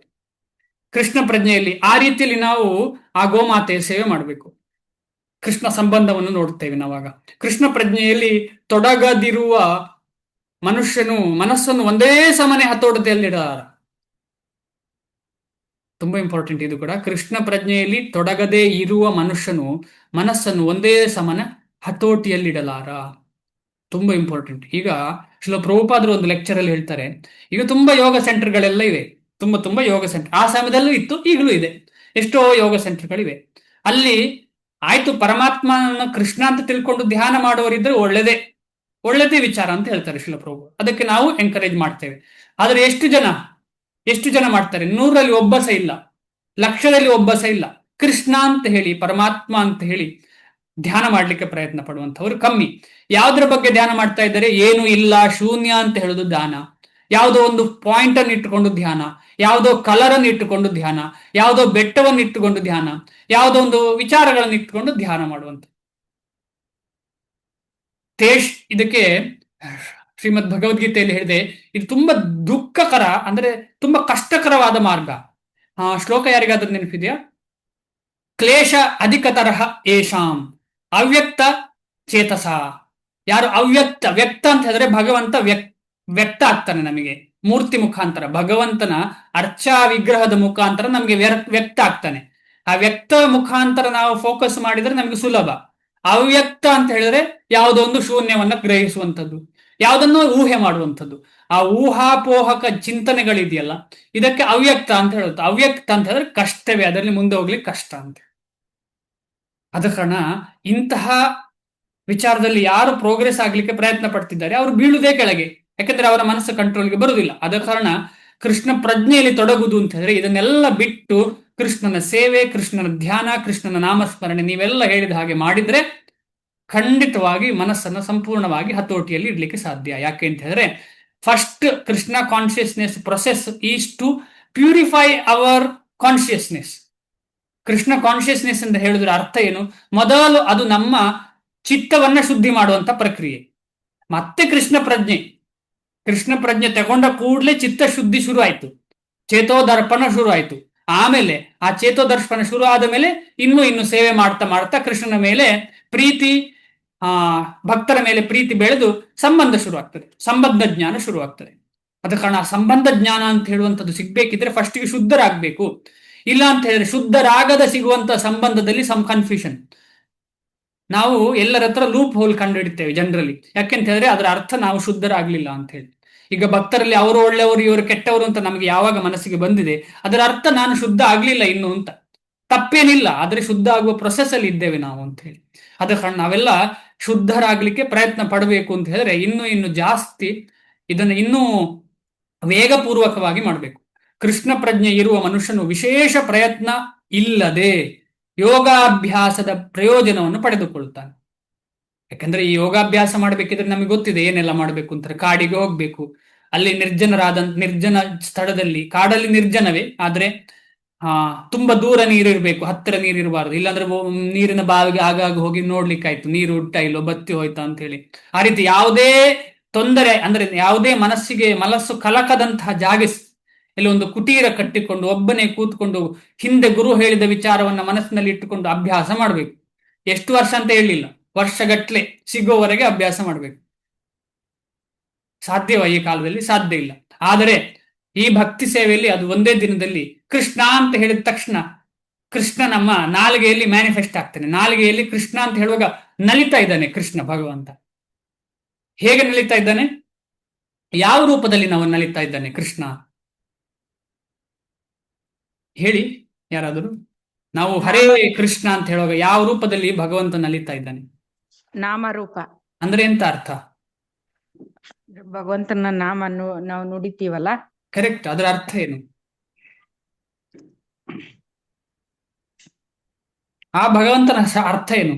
ಕೃಷ್ಣ ಪ್ರಜ್ಞೆಯಲ್ಲಿ ಆ ರೀತಿಯಲ್ಲಿ ನಾವು ಆ ಗೋಮಾತೆಯ ಸೇವೆ ಮಾಡಬೇಕು. ಕೃಷ್ಣ ಸಂಬಂಧವನ್ನು ನೋಡುತ್ತೇವೆ ನಾವಾಗ. ಕೃಷ್ಣ ಪ್ರಜ್ಞೆಯಲ್ಲಿ ತೊಡಗದಿರುವ ಮನುಷ್ಯನು ಮನಸ್ಸನ್ನು ಒಂದೇ ಸಮನೆ ಹತೋಟತೆಯಲ್ಲಿಡಲಾರ. ತುಂಬಾ ಇಂಪಾರ್ಟೆಂಟ್ ಇದು ಕೂಡ. ಕೃಷ್ಣ ಪ್ರಜ್ಞೆಯಲ್ಲಿ ತೊಡಗದೇ ಇರುವ ಮನುಷ್ಯನು ಮನಸ್ಸನ್ನು ಒಂದೇ ಸಮನ ಹತೋಟಿಯಲ್ಲಿಡಲಾರ. ತುಂಬಾ ಇಂಪಾರ್ಟೆಂಟ್. ಈಗ ಶ್ರೀಲ ಪ್ರಭುಪಾದರು ಒಂದು ಲೆಕ್ಚರ್ ಅಲ್ಲಿ ಹೇಳ್ತಾರೆ, ಈಗ ತುಂಬಾ ಯೋಗ ಸೆಂಟರ್ಗಳೆಲ್ಲ ಇವೆ, ತುಂಬಾ ಯೋಗ ಸೆಂಟರ್. ಆ ಸಮಯದಲ್ಲೂ ಇತ್ತು, ಈಗಲೂ ಇದೆ. ಎಷ್ಟೋ ಯೋಗ ಸೆಂಟರ್ಗಳಿವೆ. ಅಲ್ಲಿ ಆಯ್ತು, ಪರಮಾತ್ಮನ ಕೃಷ್ಣ ಅಂತ ತಿಳ್ಕೊಂಡು ಧ್ಯಾನ ಮಾಡುವವರಿದ್ರೆ ಒಳ್ಳೆದೇ ವಿಚಾರ ಅಂತ ಹೇಳ್ತಾರೆ ಶ್ರೀಲ ಪ್ರಭು. ಅದಕ್ಕೆ ನಾವು ಎಂಕರೇಜ್ ಮಾಡ್ತೇವೆ. ಆದ್ರೆ ಎಷ್ಟು ಜನ ಮಾಡ್ತಾರೆ? 100ರಲ್ಲಿ ಒಬ್ಬ ಸಹ ಇಲ್ಲ, 1,00,000ದಲ್ಲಿ ಒಬ್ಬ ಸಹ ಇಲ್ಲ. ಕೃಷ್ಣ ಅಂತ ಹೇಳಿ, ಪರಮಾತ್ಮ ಅಂತ ಹೇಳಿ ಧ್ಯಾನ ಮಾಡ್ಲಿಕ್ಕೆ ಪ್ರಯತ್ನ ಪಡುವಂತವ್ರು ಕಮ್ಮಿ. ಯಾವ್ದ್ರ ಬಗ್ಗೆ ಧ್ಯಾನ ಮಾಡ್ತಾ ಇದ್ದಾರೆ? ಏನು ಇಲ್ಲ, ಶೂನ್ಯ ಅಂತ ಹೇಳುದು ಧ್ಯಾನ. ಯಾವುದೋ ಒಂದು ಪಾಯಿಂಟ್ ಅನ್ನು ಇಟ್ಟುಕೊಂಡು ಧ್ಯಾನ, ಯಾವುದೋ ಕಲರ್ ಅನ್ನು ಇಟ್ಟುಕೊಂಡು ಧ್ಯಾನ, ಯಾವುದೋ ಬೆಟ್ಟವನ್ನು ಇಟ್ಟುಕೊಂಡು ಧ್ಯಾನ, ಯಾವುದೋ ಒಂದು ವಿಚಾರಗಳನ್ನು ಇಟ್ಟುಕೊಂಡು ಧ್ಯಾನ ಮಾಡುವಂತ ಇದಕ್ಕೆ ಶ್ರೀಮದ್ ಭಗವದ್ಗೀತೆಯಲ್ಲಿ ಹೇಳಿದೆ, ಇದು ತುಂಬಾ ದುಃಖಕರ, ಅಂದ್ರೆ ತುಂಬಾ ಕಷ್ಟಕರವಾದ ಮಾರ್ಗ. ಶ್ಲೋಕ ಯಾರಿಗಾದ್ರೂ ನೆನಪಿದೆಯಾ? ಕ್ಲೇಶ ಅಧಿಕತರಹ ಏಷಾಂ ಅವ್ಯಕ್ತ ಚೇತಸ. ಯಾರು ಅವ್ಯಕ್ತ, ವ್ಯಕ್ತ ಅಂತ ಹೇಳಿದ್ರೆ ಭಗವಂತ ವ್ಯಕ್ತ ಆಗ್ತಾನೆ ನಮಗೆ. ಮೂರ್ತಿ ಮುಖಾಂತರ, ಭಗವಂತನ ಅರ್ಚಾ ವಿಗ್ರಹದ ಮುಖಾಂತರ ನಮಗೆ ವ್ಯಕ್ತ ಆಗ್ತಾನೆ. ಆ ವ್ಯಕ್ತ ಮುಖಾಂತರ ನಾವು ಫೋಕಸ್ ಮಾಡಿದ್ರೆ ನಮಗೆ ಸುಲಭ. ಅವ್ಯಕ್ತ ಅಂತ ಹೇಳಿದ್ರೆ ಯಾವುದೋ ಒಂದು ಶೂನ್ಯವನ್ನ ಗ್ರಹಿಸುವಂಥದ್ದು, ಯಾವುದನ್ನು ಊಹೆ ಮಾಡುವಂಥದ್ದು. ಆ ಊಹಾಪೋಹಕ ಚಿಂತನೆಗಳಿದೆಯಲ್ಲ, ಇದಕ್ಕೆ ಅವ್ಯಕ್ತ ಅಂತ ಹೇಳುತ್ತೆ. ಅವ್ಯಕ್ತ ಅಂತ ಹೇಳಿದ್ರೆ ಕಷ್ಟವೇ, ಅದರಲ್ಲಿ ಮುಂದೆ ಹೋಗ್ಲಿಕ್ಕೆ ಕಷ್ಟ ಅಂತ. ಆದ ಕಾರಣ ಇಂತಹ ವಿಚಾರದಲ್ಲಿ ಯಾರು ಪ್ರೋಗ್ರೆಸ್ ಆಗ್ಲಿಕ್ಕೆ ಪ್ರಯತ್ನ ಪಡ್ತಿದ್ದಾರೆ ಅವರು ಬೀಳುವುದೇ ಕೆಳಗೆ, ಯಾಕಂದ್ರೆ ಅವರ ಮನಸ್ಸು ಕಂಟ್ರೋಲ್ಗೆ ಬರುವುದಿಲ್ಲ. ಆದ ಕಾರಣ ಕೃಷ್ಣ ಪ್ರಜ್ಞೆಯಲ್ಲಿ ತೊಡಗುದು ಅಂತ ಹೇಳಿದ್ರೆ ಇದನ್ನೆಲ್ಲ ಬಿಟ್ಟು ಕೃಷ್ಣನ ಸೇವೆ, ಕೃಷ್ಣನ ಧ್ಯಾನ, ಕೃಷ್ಣನ ನಾಮಸ್ಮರಣೆ ನೀವೆಲ್ಲ ಹೇಳಿದ ಹಾಗೆ ಮಾಡಿದ್ರೆ ಖಂಡಿತವಾಗಿ ಮನಸ್ಸನ್ನು ಸಂಪೂರ್ಣವಾಗಿ ಹತೋಟಿಯಲ್ಲಿ ಇಡ್ಲಿಕ್ಕೆ ಸಾಧ್ಯ. ಯಾಕೆ ಅಂತ ಹೇಳಿದ್ರೆ first Krishna consciousness process is to purify our consciousness. Krishna consciousness ಅಂತ ಹೇಳಿದ್ರೆ ಅರ್ಥ ಏನು? ಮೊದಲು ಅದು ನಮ್ಮ ಚಿತ್ತವನ್ನ ಶುದ್ಧಿ ಮಾಡುವಂತ ಪ್ರಕ್ರಿಯೆ. ಮತ್ತೆ ಕೃಷ್ಣ ಪ್ರಜ್ಞೆ ತಗೊಂಡ ಕೂಡಲೇ ಚಿತ್ತ ಶುದ್ಧಿ ಶುರು ಆಯ್ತು, ಚೇತೋದರ್ಪಣ ಶುರು ಆಯ್ತು. ಆಮೇಲೆ ಆ ಚೇತೋದರ್ಪಣ ಶುರು ಆದ ಮೇಲೆ ಇನ್ನು ಸೇವೆ ಮಾಡ್ತಾ ಮಾಡ್ತಾ ಕೃಷ್ಣನ ಮೇಲೆ ಪ್ರೀತಿ, ಭಕ್ತರ ಮೇಲೆ ಪ್ರೀತಿ ಬೆಳೆದು ಸಂಬಂಧ ಶುರು ಆಗ್ತದೆ, ಸಂಬಂಧ ಜ್ಞಾನ ಶುರು ಆಗ್ತದೆ. ಅದ ಕಾರಣ ಸಂಬಂಧ ಜ್ಞಾನ ಅಂತ ಹೇಳುವಂಥದ್ದು ಸಿಗ್ಬೇಕಿದ್ರೆ ಫಸ್ಟಿಗೆ ಶುದ್ಧರಾಗಬೇಕು. ಇಲ್ಲ ಅಂತ ಹೇಳಿದ್ರೆ ಶುದ್ಧರಾಗದ ಸಿಗುವಂತ ಸಂಬಂಧದಲ್ಲಿ ಸಮ್ ಕನ್ಫ್ಯೂಷನ್. ನಾವು ಎಲ್ಲರ ಹತ್ರ ಲೂಪ್ ಹೋಲ್ ಕಂಡುಹಿಡಿತೇವೆ ಜನರಲಿ. ಯಾಕೆಂತ ಹೇಳಿದ್ರೆ ಅದರ ಅರ್ಥ ನಾವು ಶುದ್ಧರಾಗ್ಲಿಲ್ಲ ಅಂತ ಹೇಳಿ. ಈಗ ಭಕ್ತರಲ್ಲಿ ಅವರು ಒಳ್ಳೆಯವರು ಇವರು ಕೆಟ್ಟವರು ಅಂತ ನಮಗೆ ಯಾವಾಗ ಮನಸ್ಸಿಗೆ ಬಂದಿದೆ ಅದರ ಅರ್ಥ ನಾನು ಶುದ್ಧ ಆಗ್ಲಿಲ್ಲ ಇನ್ನು ಅಂತ. ತಪ್ಪೇನಿಲ್ಲ, ಆದ್ರೆ ಶುದ್ಧ ಆಗುವ ಪ್ರೊಸೆಸ್ ಅಲ್ಲಿ ಇದ್ದೇವೆ ನಾವು ಅಂತ ಹೇಳಿ. ಅದ ಕಾರಣ ನಾವೆಲ್ಲ ಶುದ್ಧರಾಗ್ಲಿಕ್ಕೆ ಪ್ರಯತ್ನ ಪಡಬೇಕು ಅಂತ ಹೇಳಿದ್ರೆ ಇನ್ನು ಜಾಸ್ತಿ ಇದನ್ನು ಇನ್ನೂ ವೇಗಪೂರ್ವಕವಾಗಿ ಮಾಡಬೇಕು. ಕೃಷ್ಣ ಪ್ರಜ್ಞೆ ಇರುವ ಮನುಷ್ಯನು ವಿಶೇಷ ಪ್ರಯತ್ನ ಇಲ್ಲದೆ ಯೋಗಾಭ್ಯಾಸದ ಪ್ರಯೋಜನವನ್ನು ಪಡೆದುಕೊಳ್ತಾನೆ. ಯಾಕಂದ್ರೆ ಈ ಯೋಗಾಭ್ಯಾಸ ಮಾಡ್ಬೇಕಿದ್ರೆ ನಮಗೆ ಗೊತ್ತಿದೆ ಏನೆಲ್ಲ ಮಾಡ್ಬೇಕು ಅಂತಾರೆ. ಕಾಡಿಗೆ ಹೋಗ್ಬೇಕು, ಅಲ್ಲಿ ನಿರ್ಜನ ಸ್ಥಳದಲ್ಲಿ, ಕಾಡಲ್ಲಿ ನಿರ್ಜನವೇ ಆದ್ರೆ ತುಂಬಾ ದೂರ ನೀರಿರ್ಬೇಕು, ಹತ್ತಿರ ನೀರಿರಬಾರ್ದು. ಇಲ್ಲಾಂದ್ರೆ ನೀರಿನ ಬಾವಿಗೆ ಆಗಾಗ ಹೋಗಿ ನೋಡ್ಲಿಕ್ಕಾಯ್ತು ನೀರು ಉಂಟ ಇಲ್ಲೋ ಬತ್ತಿ ಹೋಯ್ತಾ ಅಂತ ಹೇಳಿ. ಆ ರೀತಿ ಯಾವುದೇ ತೊಂದರೆ ಅಂದ್ರೆ ಯಾವುದೇ ಮನಸ್ಸು ಕಲಕದಂತಹ ಜಾಗ ಇಲ್ಲಿ ಒಂದು ಕುಟೀರ ಕಟ್ಟಿಕೊಂಡು ಒಬ್ಬನೇ ಕೂತ್ಕೊಂಡು ಹಿಂದೆ ಗುರು ಹೇಳಿದ ವಿಚಾರವನ್ನ ಮನಸ್ಸಿನಲ್ಲಿ ಇಟ್ಟುಕೊಂಡು ಅಭ್ಯಾಸ ಮಾಡ್ಬೇಕು. ಎಷ್ಟು ವರ್ಷ ಅಂತ ಹೇಳಿಲ್ಲ, ವರ್ಷಗಟ್ಲೆ ಸಿಗೋವರೆಗೆ ಅಭ್ಯಾಸ ಮಾಡ್ಬೇಕು. ಸಾಧ್ಯವ? ಈ ಕಾಲದಲ್ಲಿ ಸಾಧ್ಯ ಇಲ್ಲ. ಆದರೆ ಈ ಭಕ್ತಿ ಸೇವೆಯಲ್ಲಿ ಅದು ಒಂದೇ ದಿನದಲ್ಲಿ ಕೃಷ್ಣ ಅಂತ ಹೇಳಿದ ತಕ್ಷಣ ಕೃಷ್ಣ ನಮ್ಮ ನಾಲಿಗೆಯಲ್ಲಿ ಮ್ಯಾನಿಫೆಸ್ಟ್ ಆಗ್ತಾನೆ. ನಾಲಿಗೆಯಲ್ಲಿ ಕೃಷ್ಣ ಅಂತ ಹೇಳುವಾಗ ನಲಿತಾ ಇದ್ದಾನೆ ಕೃಷ್ಣ ಭಗವಂತ. ಹೇಗೆ ನಲಿತಾ ಇದ್ದಾನೆ? ಯಾವ ರೂಪದಲ್ಲಿ ನಾವು ನಲಿತಾ ಇದ್ದಾನೆ ಕೃಷ್ಣ ಹೇಳಿ ಯಾರಾದರೂ? ನಾವು ಹರೇ ಕೃಷ್ಣ ಅಂತ ಹೇಳುವಾಗ ಯಾವ ರೂಪದಲ್ಲಿ ಭಗವಂತ ನಲಿತಾ ಇದ್ದಾನೆ? ನಾಮರೂಪ ಅಂದ್ರೆ ಎಂತ ಅರ್ಥ? ಭಗವಂತನ ನಾಮನ್ನು ನಾವು ನುಡಿತೀವಲ್ಲ. ಕರೆಕ್ಟ್. ಅದರ ಅರ್ಥ ಏನು? ಆ ಭಗವಂತನ ಅರ್ಥ ಏನು?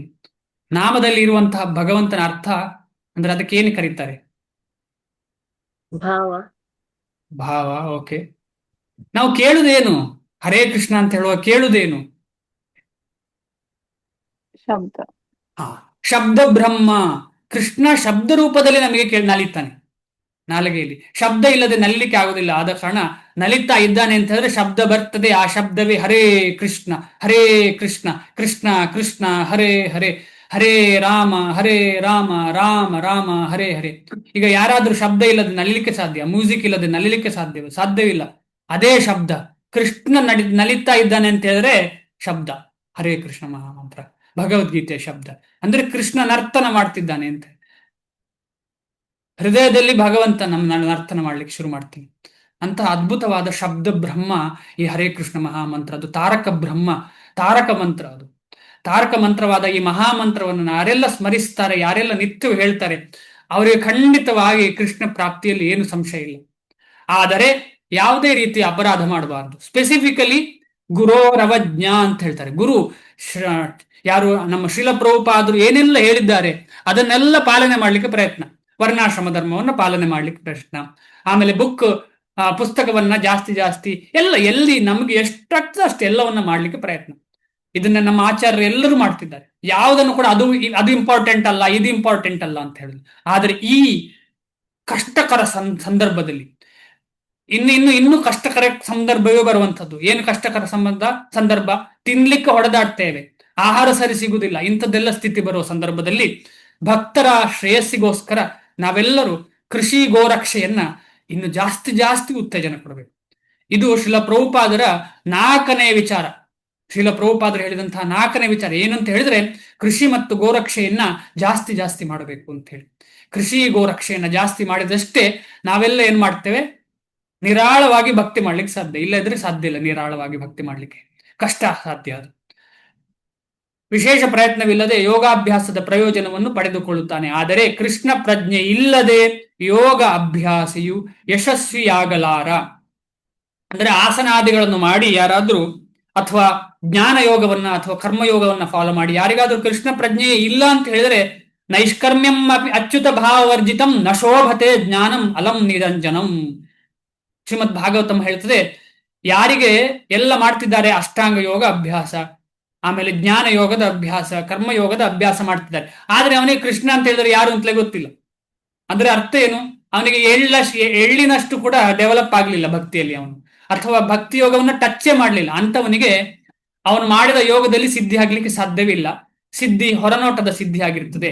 ನಾಮದಲ್ಲಿ ಇರುವಂತಹ ಭಗವಂತನ ಅರ್ಥ ಅಂದ್ರೆ ಅದಕ್ಕೆ ಏನು ಕರೀತಾರೆ? ಭಾವ. ಓಕೆ. ನಾವು ಕೇಳುದೇನು? ಹರೇ ಕೃಷ್ಣ ಅಂತ ಹೇಳುವ ಕೇಳುದೇನು? ಶಬ್ದ ಬ್ರಹ್ಮ. ಕೃಷ್ಣ ಶಬ್ದ ರೂಪದಲ್ಲಿ ನಮಗೆ ನಲಿತಾನೆ. ನಾಲಿಗೆಯಲ್ಲಿ ಶಬ್ದ ಇಲ್ಲದೆ ನಲಿಲಿಕ್ಕೆ ಆಗುದಿಲ್ಲ. ಆದ ಕಾರಣ ನಲಿತಾ ಇದ್ದಾನೆ ಅಂತ ಹೇಳಿದ್ರೆ ಶಬ್ದ ಬರ್ತದೆ. ಆ ಶಬ್ದವೇ ಹರೇ ಕೃಷ್ಣ, ಹರೇ ಕೃಷ್ಣ, ಕೃಷ್ಣ ಕೃಷ್ಣ, ಹರೇ ಹರೇ, ಹರೇ ರಾಮ, ಹರೇ ರಾಮ, ರಾಮ ರಾಮ, ಹರೇ ಹರೇ. ಈಗ ಯಾರಾದ್ರೂ ಶಬ್ದ ಇಲ್ಲದೆ ನಲಿಲಿಕ್ಕೆ ಸಾಧ್ಯ? ಮ್ಯೂಸಿಕ್ ಇಲ್ಲದೆ ನಲಿಲಿಕ್ಕೆ ಸಾಧ್ಯವಿಲ್ಲ. ಅದೇ ಶಬ್ದ ಕೃಷ್ಣ ನಲಿತಾ ಇದ್ದಾನೆ ಅಂತ ಹೇಳಿದ್ರೆ ಶಬ್ದ ಹರೇ ಕೃಷ್ಣ ಮಹಾಮಂತ್ರ, ಭಗವದ್ಗೀತೆಯ ಶಬ್ದ. ಅಂದ್ರೆ ಕೃಷ್ಣ ನರ್ತನ ಮಾಡ್ತಿದ್ದಾನೆ ಅಂತ. ಹೃದಯದಲ್ಲಿ ಭಗವಂತ ನಾನು ನರ್ತನ ಮಾಡ್ಲಿಕ್ಕೆ ಶುರು ಮಾಡ್ತೀನಿ. ಅಂತಹ ಅದ್ಭುತವಾದ ಶಬ್ದ ಬ್ರಹ್ಮ ಈ ಹರೇ ಕೃಷ್ಣ ಮಹಾಮಂತ್ರ. ಅದು ತಾರಕ ಬ್ರಹ್ಮ, ತಾರಕ ಮಂತ್ರ. ಅದು ತಾರಕ ಮಂತ್ರವಾದ ಈ ಮಹಾಮಂತ್ರವನ್ನು ಯಾರೆಲ್ಲ ಸ್ಮರಿಸ್ತಾರೆ, ಯಾರೆಲ್ಲ ನಿತ್ಯವೂ ಹೇಳ್ತಾರೆ, ಅವರಿಗೆ ಖಂಡಿತವಾಗಿ ಕೃಷ್ಣ ಪ್ರಾಪ್ತಿಯಲ್ಲಿ ಏನು ಸಂಶಯ ಇಲ್ಲ. ಆದರೆ ಯಾವುದೇ ರೀತಿಯ ಅಪರಾಧ ಮಾಡಬಾರದು. ಸ್ಪೆಸಿಫಿಕಲಿ ಗುರೋರವಜ್ಞ ಅಂತ ಹೇಳ್ತಾರೆ. ಗುರು ಯಾರು ನಮ್ಮ ಶ್ರೀಲ ಪ್ರಭುಪಾದರು ಏನೆಲ್ಲ ಹೇಳಿದ್ದಾರೆ ಅದನ್ನೆಲ್ಲ ಪಾಲನೆ ಮಾಡ್ಲಿಕ್ಕೆ ಪ್ರಯತ್ನ. ವರ್ಣಾಶ್ರಮ ಧರ್ಮವನ್ನು ಪಾಲನೆ ಮಾಡ್ಲಿಕ್ಕೆ ಪ್ರಯತ್ನ. ಆಮೇಲೆ ಪುಸ್ತಕವನ್ನ ಜಾಸ್ತಿ ಎಲ್ಲ ಎಲ್ಲಿ ನಮ್ಗೆ ಎಷ್ಟಾಗ್ತದೆ ಅಷ್ಟು ಎಲ್ಲವನ್ನ ಮಾಡ್ಲಿಕ್ಕೆ ಪ್ರಯತ್ನ. ಇದನ್ನ ನಮ್ಮ ಆಚಾರ್ಯರು ಎಲ್ಲರೂ ಮಾಡ್ತಿದ್ದಾರೆ. ಯಾವುದನ್ನು ಕೂಡ ಅದು ಇಂಪಾರ್ಟೆಂಟ್ ಅಲ್ಲ, ಇದು ಇಂಪಾರ್ಟೆಂಟ್ ಅಲ್ಲ ಅಂತ ಹೇಳಿದ್ರು. ಆದ್ರೆ ಈ ಕಷ್ಟಕರ ಸಂದರ್ಭದಲ್ಲಿ ಇನ್ನು ಕಷ್ಟಕರ ಸಂದರ್ಭವೇ ಬರುವಂಥದ್ದು. ಏನು ಕಷ್ಟಕರ ಸಂದರ್ಭ? ತಿನ್ಲಿಕ್ಕೆ ಹೊಡೆದಾಡ್ತೇವೆ, ಆಹಾರ ಸರಿ ಸಿಗುವುದಿಲ್ಲ, ಇಂಥದ್ದೆಲ್ಲ ಸ್ಥಿತಿ ಬರುವ ಸಂದರ್ಭದಲ್ಲಿ ಭಕ್ತರ ಶ್ರೇಯಸ್ಸಿಗೋಸ್ಕರ ನಾವೆಲ್ಲರೂ ಕೃಷಿ ಗೋರಕ್ಷೆಯನ್ನ ಇನ್ನು ಜಾಸ್ತಿ ಜಾಸ್ತಿ ಉತ್ತೇಜನ ಕೊಡಬೇಕು. ಇದು ಶ್ರೀಲ ಪ್ರಭುಪಾದರ 4ನೇ ವಿಚಾರ. ಶ್ರೀಲ ಪ್ರಭುಪಾದರು ಹೇಳಿದಂತಹ 4ನೇ ವಿಚಾರ ಏನಂತ ಹೇಳಿದ್ರೆ, ಕೃಷಿ ಮತ್ತು ಗೋರಕ್ಷೆಯನ್ನ ಜಾಸ್ತಿ ಜಾಸ್ತಿ ಮಾಡಬೇಕು ಅಂತ ಹೇಳಿ. ಕೃಷಿ ಗೋರಕ್ಷೆಯನ್ನ ಜಾಸ್ತಿ ಮಾಡಿದಷ್ಟೇ ನಾವೆಲ್ಲ ಏನ್ ಮಾಡ್ತೇವೆ, ನಿರಾಳವಾಗಿ ಭಕ್ತಿ ಮಾಡ್ಲಿಕ್ಕೆ ಸಾಧ್ಯ. ಇಲ್ಲದ್ರೆ ಸಾಧ್ಯ ಇಲ್ಲ. ನಿರಾಳವಾಗಿ ಭಕ್ತಿ ಮಾಡ್ಲಿಕ್ಕೆ ಕಷ್ಟ ಸಾಧ್ಯ. ಅದು ವಿಶೇಷ ಪ್ರಯತ್ನವಿಲ್ಲದೆ ಯೋಗಾಭ್ಯಾಸದ ಪ್ರಯೋಜನವನ್ನು ಪಡೆದುಕೊಳ್ಳುತ್ತಾನೆ. ಆದರೆ ಕೃಷ್ಣ ಪ್ರಜ್ಞೆ ಇಲ್ಲದೆ ಯೋಗ ಅಭ್ಯಾಸಿಯು ಯಶಸ್ವಿಯಾಗಲಾರ. ಅಂದ್ರೆ ಆಸನಾದಿಗಳನ್ನು ಮಾಡಿ ಯಾರಾದ್ರೂ, ಅಥವಾ ಜ್ಞಾನ ಯೋಗವನ್ನ ಅಥವಾ ಕರ್ಮಯೋಗವನ್ನ ಫಾಲೋ ಮಾಡಿ ಯಾರಿಗಾದ್ರೂ ಕೃಷ್ಣ ಪ್ರಜ್ಞೆ ಇಲ್ಲ ಅಂತ ಹೇಳಿದ್ರೆ, ನೈಷ್ಕರ್ಮ್ಯಂ ಅಪಿ ಅಚ್ಯುತ ಭಾವವರ್ಜಿತಂ ನ ಶೋಭತೆ ಜ್ಞಾನಂ ಅಲಂ ನಿರಂಜನಂ. ಶ್ರೀಮದ್ ಭಾಗವತಂ ಹೇಳ್ತದೆ, ಯಾರಿಗೆ ಎಲ್ಲ ಮಾಡ್ತಿದ್ದಾರೆ ಅಷ್ಟಾಂಗ ಯೋಗ ಅಭ್ಯಾಸ, ಆಮೇಲೆ ಜ್ಞಾನ ಯೋಗದ ಅಭ್ಯಾಸ, ಕರ್ಮಯೋಗದ ಅಭ್ಯಾಸ ಮಾಡ್ತಿದ್ದಾರೆ, ಆದ್ರೆ ಅವನಿಗೆ ಕೃಷ್ಣ ಅಂತ ಹೇಳಿದ್ರೆ ಯಾರು ಅಂತಲೇ ಗೊತ್ತಿಲ್ಲ. ಅಂದ್ರೆ ಅರ್ಥ ಏನು, ಅವನಿಗೆ ಎಳ್ಳಿನಷ್ಟು ಕೂಡ ಡೆವಲಪ್ ಆಗ್ಲಿಲ್ಲ ಭಕ್ತಿಯಲ್ಲಿ ಅವನು, ಅಥವಾ ಭಕ್ತಿ ಯೋಗವನ್ನ ಟಚ್ಚೇ ಮಾಡ್ಲಿಲ್ಲ. ಅಂತವನಿಗೆ ಅವನು ಮಾಡಿದ ಯೋಗದಲ್ಲಿ ಸಿದ್ಧಿ ಆಗ್ಲಿಕ್ಕೆ ಸಾಧ್ಯವಿಲ್ಲ. ಸಿದ್ಧಿ ಹೊರನೋಟದ ಸಿದ್ಧಿ ಆಗಿರ್ತದೆ.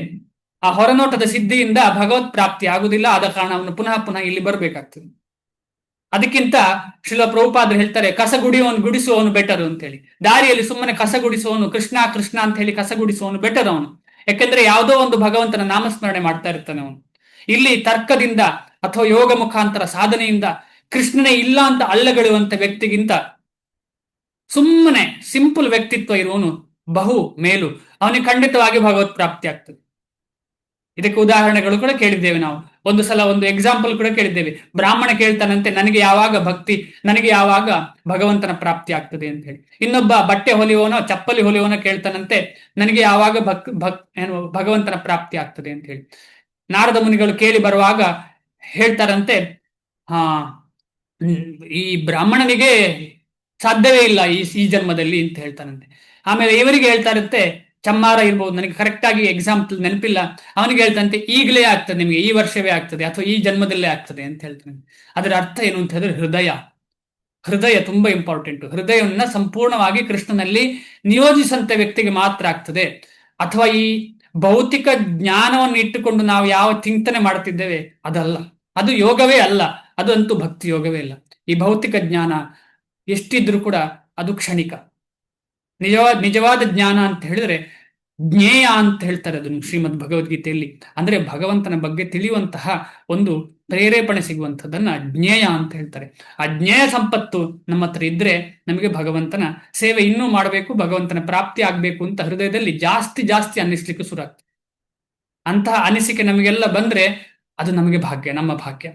ಆ ಹೊರನೋಟದ ಸಿದ್ಧಿಯಿಂದ ಭಗವತ್ ಪ್ರಾಪ್ತಿ ಆಗುದಿಲ್ಲ. ಆದ ಕಾರಣ ಅವನು ಪುನಃ ಪುನಃ ಇಲ್ಲಿ ಬರ್ಬೇಕಾಗ್ತದೆ. ಅದಕ್ಕಿಂತ ಶ್ರೀಲ ಪ್ರಭುಪಾದರು ಹೇಳ್ತಾರೆ, ಕಸ ಗುಡಿಸುವವನು ಬೆಟರ್ ಅಂತ ಹೇಳಿ. ದಾರಿಯಲ್ಲಿ ಸುಮ್ಮನೆ ಕಸ ಗುಡಿಸುವವನು, ಕೃಷ್ಣ ಕೃಷ್ಣ ಅಂತ ಹೇಳಿ ಕಸ ಗುಡಿಸುವವನು ಬೆಟರ್ ಅವನು. ಯಾಕೆಂದ್ರೆ ಯಾವುದೋ ಒಂದು ಭಗವಂತನ ನಾಮಸ್ಮರಣೆ ಮಾಡ್ತಾ ಇರ್ತಾನೆ ಅವನು. ಇಲ್ಲಿ ತರ್ಕದಿಂದ ಅಥವಾ ಯೋಗ ಮುಖಾಂತರ ಸಾಧನೆಯಿಂದ ಕೃಷ್ಣನೇ ಇಲ್ಲ ಅಂತ ಅಲ್ಲಗಳುವಂತ ವ್ಯಕ್ತಿಗಿಂತ ಸುಮ್ಮನೆ ಸಿಂಪಲ್ ವ್ಯಕ್ತಿತ್ವ ಇರುವವನು ಬಹು ಮೇಲು. ಅವನಿಗೆ ಖಂಡಿತವಾಗಿ ಭಗವತ್ ಪ್ರಾಪ್ತಿ ಆಗ್ತದೆ. ಇದಕ್ಕೆ ಉದಾಹರಣೆಗಳು ಕೂಡ ಕೇಳಿದ್ದೇವೆ ನಾವು. ಒಂದು ಸಲ ಒಂದು ಎಕ್ಸಾಂಪಲ್ ಕೂಡ ಕೇಳಿದ್ದೇವೆ. ಬ್ರಾಹ್ಮಣ ಕೇಳ್ತಾನಂತೆ, ನನಗೆ ಯಾವಾಗ ಭಗವಂತನ ಪ್ರಾಪ್ತಿ ಆಗ್ತದೆ ಅಂತ ಹೇಳಿ. ಇನ್ನೊಬ್ಬ ಬಟ್ಟೆ ಹೊಲಿಯೋನೋ ಚಪ್ಪಲಿ ಹೊಲಿಯೋನೋ ಕೇಳ್ತಾನಂತೆ, ನನಗೆ ಯಾವಾಗ ಭಗವಂತನ ಪ್ರಾಪ್ತಿ ಆಗ್ತದೆ ಅಂತ ಹೇಳಿ. ನಾರದ ಮುನಿಗಳು ಕೇಳಿ ಬರುವಾಗ ಹೇಳ್ತಾರಂತೆ, ಈ ಬ್ರಾಹ್ಮಣನಿಗೆ ಸಾಧ್ಯವೇ ಇಲ್ಲ ಈ ಜನ್ಮದಲ್ಲಿ ಅಂತ ಹೇಳ್ತಾನಂತೆ. ಆಮೇಲೆ ಇವರಿಗೆ ಹೇಳ್ತಾರಂತೆ, ಚಮ್ಮಾರ ಇರ್ಬೋದು, ನನಗೆ ಕರೆಕ್ಟ್ ಆಗಿ ಎಕ್ಸಾಂಪಲ್ ನೆನಪಿಲ್ಲ, ಅವನಿಗೆ ಹೇಳ್ತಂತೆ ಈಗಲೇ ಆಗ್ತದೆ, ನಿಮಗೆ ಈ ವರ್ಷವೇ ಆಗ್ತದೆ ಅಥವಾ ಈ ಜನ್ಮದಲ್ಲೇ ಆಗ್ತದೆ ಅಂತ ಹೇಳ್ತಾನೆ. ಅದರ ಅರ್ಥ ಏನು ಅಂತ ಹೇಳಿದ್ರೆ, ಹೃದಯ ತುಂಬಾ ಇಂಪಾರ್ಟೆಂಟ್. ಹೃದಯವನ್ನ ಸಂಪೂರ್ಣವಾಗಿ ಕೃಷ್ಣನಲ್ಲಿ ನಿಯೋಜಿಸಂತ ವ್ಯಕ್ತಿಗೆ ಮಾತ್ರ ಆಗ್ತದೆ. ಅಥವಾ ಈ ಭೌತಿಕ ಜ್ಞಾನವನ್ನು ಇಟ್ಟುಕೊಂಡು ನಾವು ಯಾವ ಚಿಂತನೆ ಮಾಡ್ತಿದ್ದೇವೆ ಅದಲ್ಲ, ಅದು ಯೋಗವೇ ಅಲ್ಲ, ಅದಂತೂ ಭಕ್ತಿ ಯೋಗವೇ ಇಲ್ಲ. ಈ ಭೌತಿಕ ಜ್ಞಾನ ಎಷ್ಟಿದ್ರೂ ಕೂಡ ಅದು ಕ್ಷಣಿಕ. ನಿಜವಾದ ಜ್ಞಾನ ಅಂತ ಹೇಳಿದ್ರೆ ಜ್ಞೇಯ ಅಂತ ಹೇಳ್ತಾರೆ ಅದನ್ನು ಶ್ರೀಮದ್ ಭಗವದ್ಗೀತೆಯಲ್ಲಿ. ಅಂದ್ರೆ ಭಗವಂತನ ಬಗ್ಗೆ ತಿಳಿಯುವಂತಹ ಒಂದು ಪ್ರೇರೇಪಣೆ ಸಿಗುವಂಥದ್ದನ್ನ ಜ್ಞೇಯ ಅಂತ ಹೇಳ್ತಾರೆ. ಆ ಜ್ಞೇಯ ಸಂಪತ್ತು ನಮ್ಮ ಹತ್ರ ಇದ್ರೆ ನಮಗೆ ಭಗವಂತನ ಸೇವೆ ಇನ್ನೂ ಮಾಡಬೇಕು, ಭಗವಂತನ ಪ್ರಾಪ್ತಿ ಆಗ್ಬೇಕು ಅಂತ ಹೃದಯದಲ್ಲಿ ಜಾಸ್ತಿ ಜಾಸ್ತಿ ಅನ್ನಿಸ್ಲಿಕ್ಕೆ ಶುರು ಆಗ್ತದೆ. ಅಂತಹ ಅನಿಸಿಕೆ ನಮಗೆಲ್ಲ ಬಂದ್ರೆ ಅದು ನಮಗೆ ಭಾಗ್ಯ, ನಮ್ಮ ಭಾಗ್ಯ.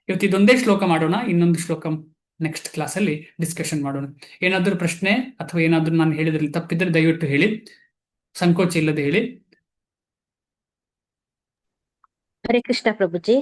ಇವತ್ತು ಇದೊಂದೇ ಶ್ಲೋಕ ಮಾಡೋಣ. ಇನ್ನೊಂದು ಶ್ಲೋಕ ನೆಕ್ಸ್ಟ್ ಕ್ಲಾಸಲ್ಲಿ ಡಿಸ್ಕಷನ್ ಮಾಡೋಣ. ಏನಾದ್ರೂ ಪ್ರಶ್ನೆ ಅಥವಾ ಏನಾದ್ರೂ ನಾನು ಹೇಳಿದ್ರಲ್ಲಿ ತಪ್ಪಿದ್ರೆ ದಯವಿಟ್ಟು ಹೇಳಿ, ಸಂಕೋಚ ಇಲ್ಲದೆ ಹೇಳಿ. ಹರೇ ಕೃಷ್ಣ ಪ್ರಭುಜಿ.